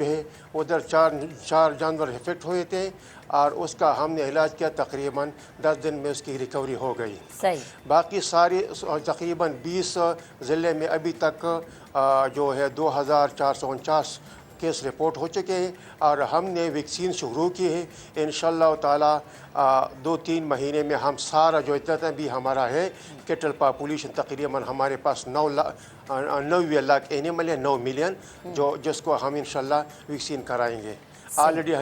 ہے. ادھر چار جانور افیکٹ ہوئے تھے اور اس کا ہم نے علاج کیا, تقریباً 10 دن میں اس کی ریکوری ہو گئی. باقی سارے تقریباً 20 ضلع میں ابھی تک جو ہے 2449 کیس رپورٹ ہو چکے ہیں اور ہم نے ویکسین شروع کی ہے. انشاءاللہ تعالی 2-3 مہینے میں ہم سارا جو اتنا بھی ہمارا ہے کیٹل پاپولیشن تقریباً ہمارے پاس 90 لاکھ اینیمل ہے, 9 ملین جس کو ہم انشاءاللہ ویکسین کرائیں گے. آلریڈی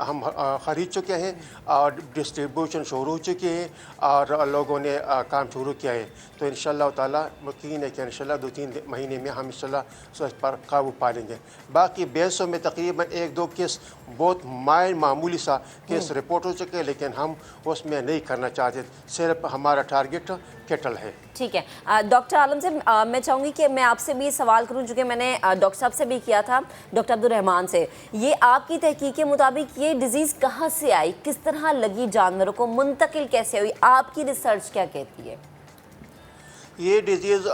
ہم خرید چکے ہیں اور ڈسٹریبیوشن شروع ہو چکی ہے اور لوگوں نے کام شروع کیا ہے. تو انشاءاللہ تعالی یقین ہے کہ انشاءاللہ 2-3 مہینے میں ہم انشاءاللہ اس پر قابو پا لیں گے. باقی 200 میں تقریباً 1-2 کیس بہت معمولی سا کیس رپورٹ ہو چکے ہیں لیکن ہم اس میں نہیں کرنا چاہتے, صرف ہمارا ٹارگٹ کیٹل ہے. ٹھیک ہے ڈاکٹر عالم سے میں چاہوں گی کہ میں آپ سے بھی سوال کروں جو کہ میں نے ڈاکٹر صاحب سے بھی کیا تھا, ڈاکٹر عبدالرحمان سے. یہ آپ کی تحقیق کے مطابق یہ ڈیزیز کہاں سے آئی, کس طرح لگی, جانوروں کو منتقل کیسے ہوئی, آپ کی ریسرچ کیا کہتی ہے؟ یہ ڈیزیز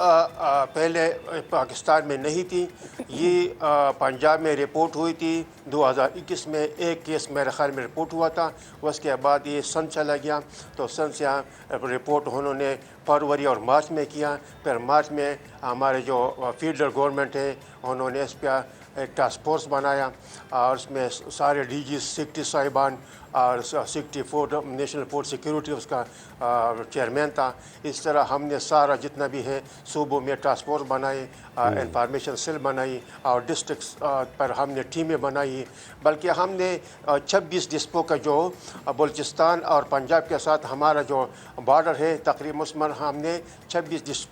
پہلے پاکستان میں نہیں تھی, یہ پنجاب میں رپورٹ ہوئی تھی 2021 میں. ایک کیس میرے خیال میں رپورٹ ہوا تھا, اس کے بعد یہ سن چلا گیا تو سن سے رپورٹ انہوں نے فروری اور مارچ میں کیا. پھر مارچ میں ہمارے جو فیڈرل گورنمنٹ ہے انہوں نے اس پہ ایک ٹاسک فورس بنایا اور اس میں سارے ڈی جی سیکٹری صاحبان اور سیکٹری نیشنل فوڈ سیکیورٹی اس کا چیئرمین تھا. اس طرح ہم نے سارا جتنا بھی ہے صوبوں میں ٹاسک فورس بنائی, انفارمیشن سیل بنائی اور ڈسٹرکس پر ہم نے ٹیمیں بنائی. بلکہ ہم نے 26 ڈسپو کا جو بلوچستان اور پنجاب کے ساتھ ہمارا جو بارڈر ہے تقریباً اس میں ہم نے 26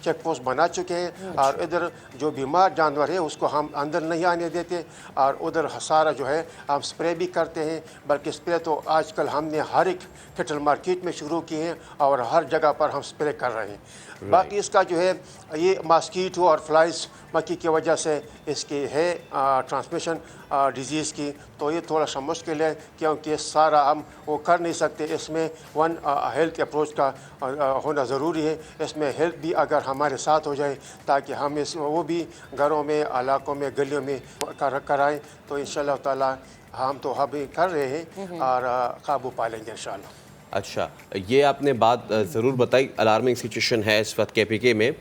چیک پوسٹ بنا چکے ہیں اور ادھر جو بیمار جانور ہے اس کو ہم اندر نہیں آنے دیتے اور ادھر سارا جو ہے ہم سپرے بھی کرتے ہیں. بلکہ سپرے تو آج کل ہم نے ہر ایک کیٹل مارکیٹ میں شروع کی ہیں اور ہر جگہ پر ہم سپرے کر رہے ہیں. باقی اس کا جو ہے یہ ماسکیٹو اور فلائز مکھی کی وجہ سے اس کی ہے ٹرانسمیشن ڈیزیز کی, تو یہ تھوڑا سا مشکل ہے کیونکہ سارا ہم وہ کر نہیں سکتے. اس میں ہیلتھ اپروچ کا ہونا ضروری ہے. اس میں ہیلتھ بھی اگر ہمارے ساتھ ہو جائے تاکہ ہم وہ بھی گھروں میں, علاقوں میں, گلیوں میں کرائیں تو انشاءاللہ تعالی ہم تو ابھی کر رہے ہیں اور قابو پا لیں گے انشاءاللہ. اچھا, یہ آپ نے بات ضرور بتائی, الارمنگ سچویشن ہے اس وقت کے پی کے میں.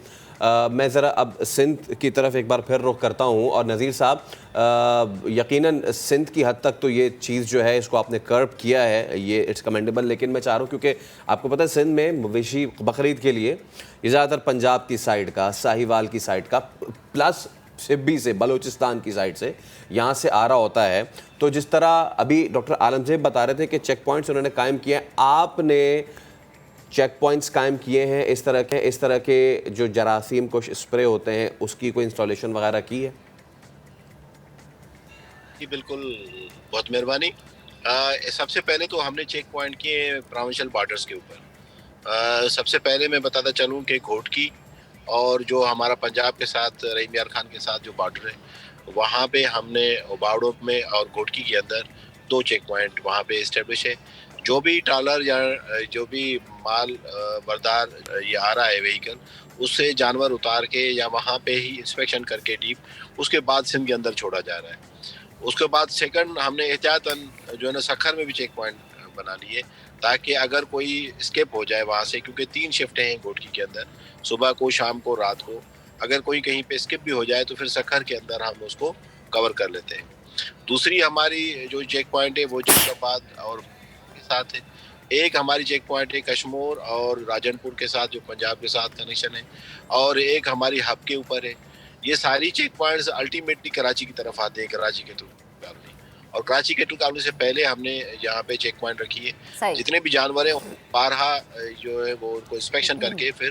میں ذرا اب سندھ کی طرف ایک بار پھر رخ کرتا ہوں. اور نذیر صاحب یقیناً سندھ کی حد تک تو یہ چیز جو ہے اس کو آپ نے کرب کیا ہے, یہ اٹس کمینڈیبل. لیکن میں چاہ رہا ہوں کیونکہ آپ کو پتہ ہے سندھ میں مویشی بقرعید کے لیے یہ زیادہ تر پنجاب کی سائڈ کا, ساہیوال کی سائڈ کا, پلس سبی سے, بلوچستان کی سائڈ سے یہاں سے آ رہا ہوتا ہے. تو جس طرح ابھی ڈاکٹر عالم زیب بتا رہے تھے کہ چیک پوائنٹس انہوں نے قائم کیے ہیں, آپ نے چیک پوائنٹس قائم کیے ہیں اس طرح کے جو جراثیم کش اسپرے ہوتے ہیں اس کی کوئی انسٹالیشن وغیرہ کی ہے؟ جی بالکل, بہت مہربانی. سب سے پہلے تو ہم نے چیک پوائنٹ کیے پروونشل بارڈرز کے اوپر. سب سے پہلے میں بتاتا چلوں کہ گھوٹکی اور جو ہمارا پنجاب کے ساتھ رحیم یار خان کے ساتھ جو بارڈر ہے وہاں پہ ہم نے اوباڑو میں اور گھوٹکی کے اندر 2 چیک پوائنٹ وہاں پہ اسٹیبلش ہے. جو بھی ٹرالر یا جو بھی مال بردار یہ آ رہا ہے وہیکل, اس سے جانور اتار کے یا وہاں پہ ہی انسپیکشن کر کے ڈیپ, اس کے بعد سندھ کے اندر چھوڑا جا رہا ہے. اس کے بعد سیکنڈ ہم نے احتیاطاً جو ہے نا سکھر میں بھی چیک پوائنٹ بنا لیے تاکہ اگر کوئی اسکیپ ہو جائے وہاں سے, کیونکہ 3 شفٹیں ہیں گھوٹکی کے اندر, صبح کو, شام کو, رات کو, اگر کوئی کہیں پہ اسکپ بھی ہو جائے تو پھر سکھر کے اندر ہم اس کو کور کر لیتے ہیں. دوسری ہماری جو چیک پوائنٹ ہے وہ جلد آباد اور کے ساتھ ہے. ایک ہماری چیک پوائنٹ ہے کشمور اور راجن پور کے ساتھ جو پنجاب کے ساتھ کنیکشن ہے, اور ایک ہماری ہب کے اوپر ہے. یہ ساری چیک پوائنٹس الٹیمیٹلی کراچی کی طرف آتے ہیں, کراچی کے تو اور کراچی کے ٹکانے سے پہلے ہم نے یہاں پہ چیک پوائنٹ رکھی ہے. جتنے بھی جانور ہیں بارہا جو ہے وہ ان کو انسپیکشن کر کے پھر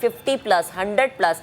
50+, 100+,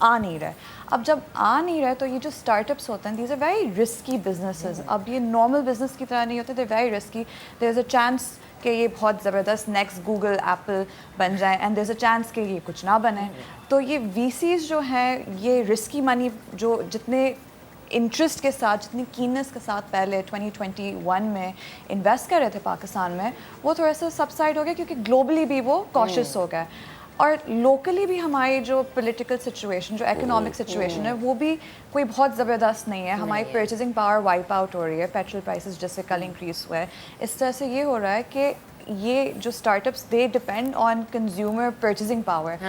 آ نہیں رہے. اب جب آ نہیں رہے تو یہ جو اسٹارٹ اپس ہوتے ہیں these are very risky businesses. اب یہ نارمل بزنس کی طرح نہیں ہوتے, they very risky. There is a chance کہ یہ بہت زبردست نیکسٹ گوگل ایپل بن جائیں, and there is a chance کہ یہ کچھ نہ بنے. تو یہ وی سیز جو ہیں یہ رسکی منی جو جتنے انٹرسٹ کے ساتھ, جتنی کیننس کے ساتھ پہلے 2021 میں انویسٹ کر رہے تھے پاکستان میں, وہ تھوڑا سا سبسائڈ ہو گیا کیونکہ گلوبلی بھی وہ کاشیس ہو گئے, اور لوکلی بھی ہماری جو پولیٹیکل سچویشن, جو اکنامک سچویشن ہے وہ بھی کوئی بہت زبردست نہیں ہے. ہماری پرچیزنگ پاور وائپ آؤٹ ہو رہی ہے, پیٹرول پرائسز جس سے کل انکریز ہوا ہے. اس طرح سے یہ ہو رہا ہے کہ یہ جو start ups they depend on consumer purchasing power.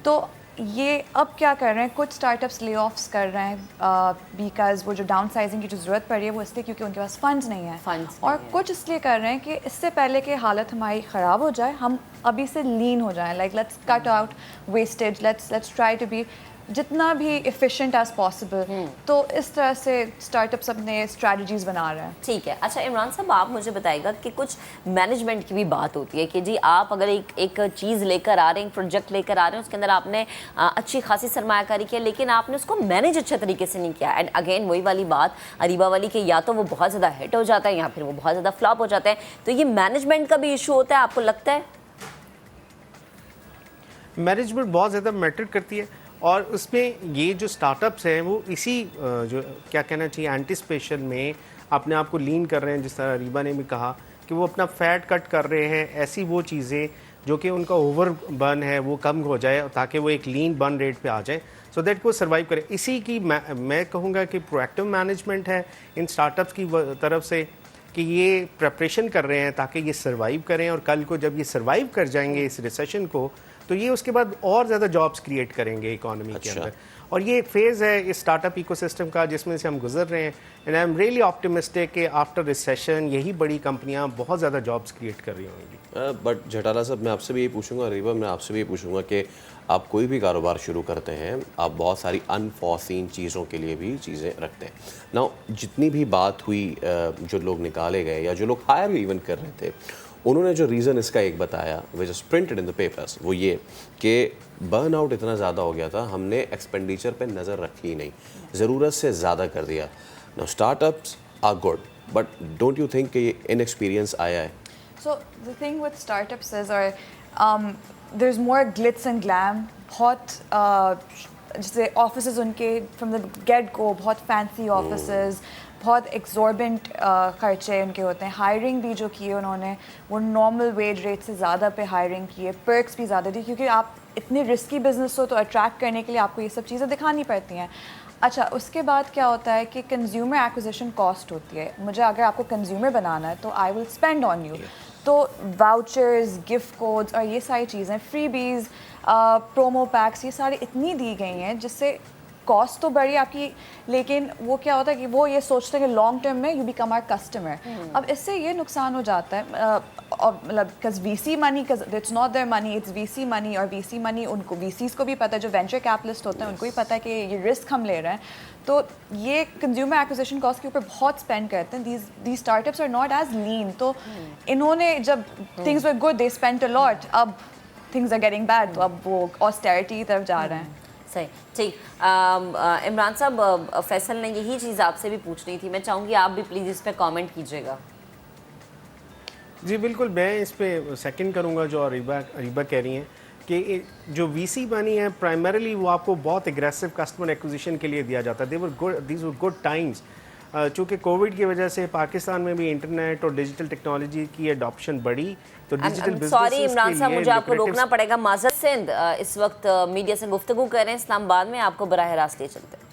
تو یہ اب کیا کر رہے ہیں, کچھ اسٹارٹ اپس لے آفس کر رہے ہیں بیکاز وہ جو ڈاؤن سائزنگ کی جو ضرورت پڑ رہی ہے وہ اس لیے کیونکہ ان کے پاس فنڈز نہیں ہیں, اور کچھ اس لیے کر رہے ہیں کہ اس سے پہلے کہ حالت ہماری خراب ہو جائے ہم ابھی سے لین ہو جائیں. Like let's cut out wastage, let's try to be جتنا بھی ایفیشینٹ ایز پاسبل. تو اس طرح سے اسٹارٹ اپس اپنے اسٹریٹجیز بنا رہے ہیں. ٹھیک ہے. اچھا عمران صاحب, آپ مجھے بتائیے گا کہ کچھ مینجمنٹ کی بھی بات ہوتی ہے کہ جی آپ اگر ایک چیز لے کر آ رہے ہیں, ایک پروجیکٹ لے کر آ رہے ہیں, اس کے اندر آپ نے اچھی خاصی سرمایہ کاری کیا لیکن آپ نے اس کو مینیج اچھے طریقے سے نہیں کیا, اینڈ اگین وہی والی بات اریبا والی کہ یا تو وہ بہت زیادہ ہٹ ہو جاتا ہے یا پھر وہ بہت زیادہ فلاپ ہو جاتا ہے. تو یہ مینجمنٹ کا بھی ایشو ہوتا ہے, آپ کو لگتا ہے؟ مینجمنٹ بہت زیادہ میٹر کرتی ہے, اور اس میں یہ جو اسٹارٹ اپس ہیں وہ اسی جو کیا کہنا چاہیے اینٹیسپیشن میں اپنے آپ کو لین کر رہے ہیں, جس طرح ریبا نے بھی کہا کہ وہ اپنا فیٹ کٹ کر رہے ہیں, ایسی وہ چیزیں جو کہ ان کا اوور برن ہے وہ کم ہو جائے تاکہ وہ ایک لین برن ریٹ پہ آ جائے, سو دیٹ کو سروائیو کرے. اسی کی میں کہوں گا کہ پرویکٹیو مینجمنٹ ہے ان اسٹارٹ اپس کی طرف سے کہ یہ پریپریشن کر رہے ہیں تاکہ یہ سروائیو کریں, اور کل کو جب یہ سروائیو کر جائیں گے اس ریسیشن کو تو یہ اس کے بعد اور زیادہ جابس کریٹ کریں گے اکانومی کے اندر. اور یہ ایک فیز ہے اس اسٹارٹ اپ ایکو سسٹم کا جس میں سے ہم گزر رہے ہیں, and I am really optimistic کہ آفٹر ریسیشن یہی بڑی کمپنیاں بہت زیادہ جابس کریٹ کر رہی ہوں گی. بٹ جھٹالا صاحب, میں آپ سے بھی یہ پوچھوں گا, ریبا میں آپ سے بھی یہ پوچھوں گا کہ آپ کوئی بھی کاروبار شروع کرتے ہیں آپ بہت ساری انفورسین چیزوں کے لیے بھی چیزیں رکھتے ہیں. نا جتنی بھی بات ہوئی, جو لوگ نکالے گئے یا جو لوگ ہائر ایون کر رہے تھے, انہوں نے جو ریزن اس کا ایک بتایا وچ is printed in the papers, وہ یہ کہ برن آؤٹ اتنا زیادہ ہو گیا تھا, ہم نے ایکسپینڈیچر پہ نظر رکھی ہی نہیں, ضرورت سے زیادہ کر دیا. نا start ups are good, but don't you think کہ یہ ان ایکسپیرینس آیا ہے؟ So the thing with start ups is there is more glitz and glam. بہت جیسے آفیسز ان کے فرام دا گیٹ گو بہت فینسی آفیسز, بہت ایکزوربنٹ خرچے ان کے ہوتے ہیں. ہائرنگ بھی جو کیے انہوں نے وہ نارمل ویج ریٹ سے زیادہ پہ ہائرنگ کی ہے, پرکس بھی زیادہ دی, کیونکہ آپ اتنے رسکی بزنس ہو تو اٹریکٹ کرنے کے لیے آپ کو یہ سب چیزیں دکھانی پڑتی ہیں. اچھا, اس کے بعد کیا ہوتا ہے کہ کنزیومر ایکوزیشن کاسٹ ہوتی ہے. مجھے اگر آپ کو کنزیومر بنانا ہے تو آئی ول اسپینڈ آن یو. تو واؤچرز, گفٹ کوڈز اور یہ ساری چیزیں, فری بیز, پرومو پیکس, یہ ساری اتنی دی گئی ہیں جس سے کاسٹ تو بڑی آپ کی, لیکن وہ کیا ہوتا ہے کہ وہ یہ سوچتے ہیں کہ لانگ ٹرم میں یو بیکم آر کسٹمر. اب اس سے یہ نقصان ہو جاتا ہے, مطلب because we see money, it's not their money, it's we see money, اور وی سی منی ان کو, وی سیز کو بھی پتہ ہے, جو وینچر کیپٹلسٹ ہوتے ہیں ان کو بھی پتہ ہے کہ یہ رسک ہم لے رہے ہیں. تو یہ کنزیومر ایکوزیشن کاسٹ کے اوپر بہت اسپینڈ کرتے ہیں. These start ups are not as lean. تو انہوں نے جب things were good they spend a lot, اب تھنگز آر گیٹنگ بیڈ تو اب وہ آسٹیرٹی کی طرف جا رہے ہیں. صحیح, ٹھیک. عمران صاحب, فیصل نے یہی چیز آپ سے بھی پوچھنی تھی, میں چاہوں گی آپ بھی پلیز اس پہ کامنٹ کیجیے گا. جی بالکل, میں اس پہ سیکنڈ کروں گا جو ریبا کہہ رہی ہیں کہ جو وی سی منی ہے پرائمریلی وہ آپ کو بہت اگریسو کسٹمر ایکوزیشن کے لیے دیا جاتا ہے. These were good Times. چونکہ کووڈ کی وجہ سے پاکستان میں بھی انٹرنیٹ اور ڈیجیٹل ٹیکنالوجی کی ایڈاپشن بڑھی, تو ڈیجیٹل بزنس سوری عمران صاحب, مجھے آپ کو روکنا پڑے گا. معذرت سندھ اس وقت میڈیا سے گفتگو کر رہے ہیں اسلام آباد میں, آپ کو براہ راست لے چلتے ہیں.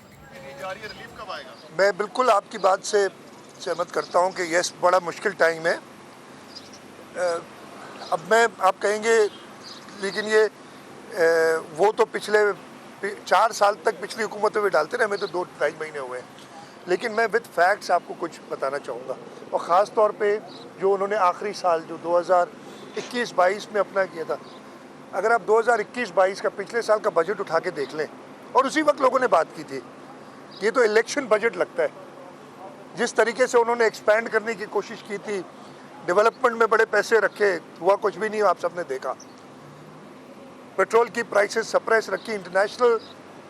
میں بالکل آپ کی بات سے سہمت کرتا ہوں کہ یس بڑا مشکل ٹائم ہے. اب میں آپ کہیں گے لیکن یہ وہ تو پچھلے 4 سال تک پچھلی حکومتوں میں ڈالتے رہے, ہمیں تو 2-2.5 مہینے ہوئے ہیں. لیکن میں وتھ فیکٹس آپ کو کچھ بتانا چاہوں گا, اور خاص طور پہ جو انہوں نے آخری سال جو 2021-22 میں اپنا کیا تھا. اگر آپ 2021-22 کا پچھلے سال کا بجٹ اٹھا کے دیکھ لیں, اور اسی وقت لوگوں نے بات کی تھی, یہ تو الیکشن بجٹ لگتا ہے. جس طریقے سے انہوں نے ایکسپینڈ کرنے کی کوشش کی تھی, ڈیولپمنٹ میں بڑے پیسے رکھے, ہوا کچھ بھی نہیں, آپ سب نے دیکھا. پیٹرول کی پرائسز سپریس رکھی, international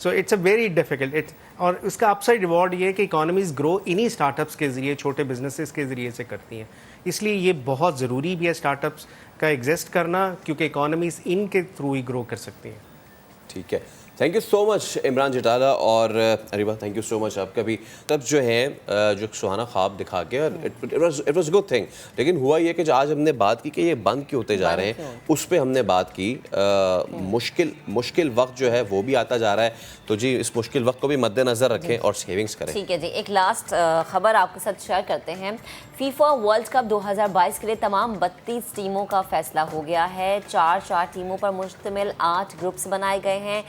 so it's a very difficult. اور اس کا اپ سائڈ ریوارڈ یہ ہے کہ اکانومیز گرو انہی اسٹارٹ اپس کے ذریعے, چھوٹے بزنسز کے ذریعے سے کرتی ہیں. اس لیے یہ بہت ضروری بھی ہے اسٹارٹ اپس کا ایگزسٹ کرنا, کیونکہ اکانومیز ان کے تھرو ہی گرو کر سکتی ہیں. ٹھیک ہے, تھینک یو سو مچ عمران جٹالہ اور اریبہ, تھینک یو سو مچ آپ کا بھی. تب جو ہے جو سہانا خواب دکھا کے, اور اٹ واز گڈ تھنگ, لیکن ہوا یہ کہ جو آج ہم نے بات کی کہ یہ بند کیوں ہوتے جا رہے ہیں, اس پہ ہم نے بات کی. مشکل وقت جو ہے وہ بھی آتا جا رہا ہے, تو جی اس مشکل وقت کو بھی مد نظر رکھیں اور سیونگز کریں. ٹھیک ہے جی, ایک لاسٹ خبر آپ کے ساتھ شیئر کرتے ہیں. فیفا ورلڈ کپ 2022 کے لیے تمام 32 ٹیموں کا فیصلہ ہو گیا ہے. 4 ٹیموں پر مشتمل 8 گروپس بنائے گئے ہیں.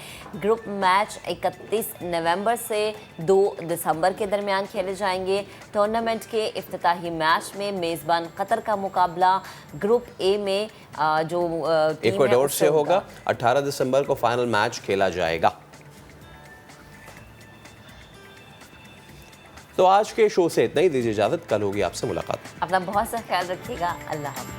گروپ میچ 31 نومبر سے 2 دسمبر کے درمیان کھیلے جائیں گے. ٹورنامنٹ کے افتتاحی میچ میں میزبان قطر کا مقابلہ گروپ اے میں جو ایکواڈور سے ہوگا. 18 دسمبر کو فائنل میچ کھیلا جائے گا. تو آج کے شو سے اتنا ہی, دیجیے اجازت, کل ہوگی آپ سے ملاقات. اپنا بہت سا خیال رکھیے گا. اللہ حافظ.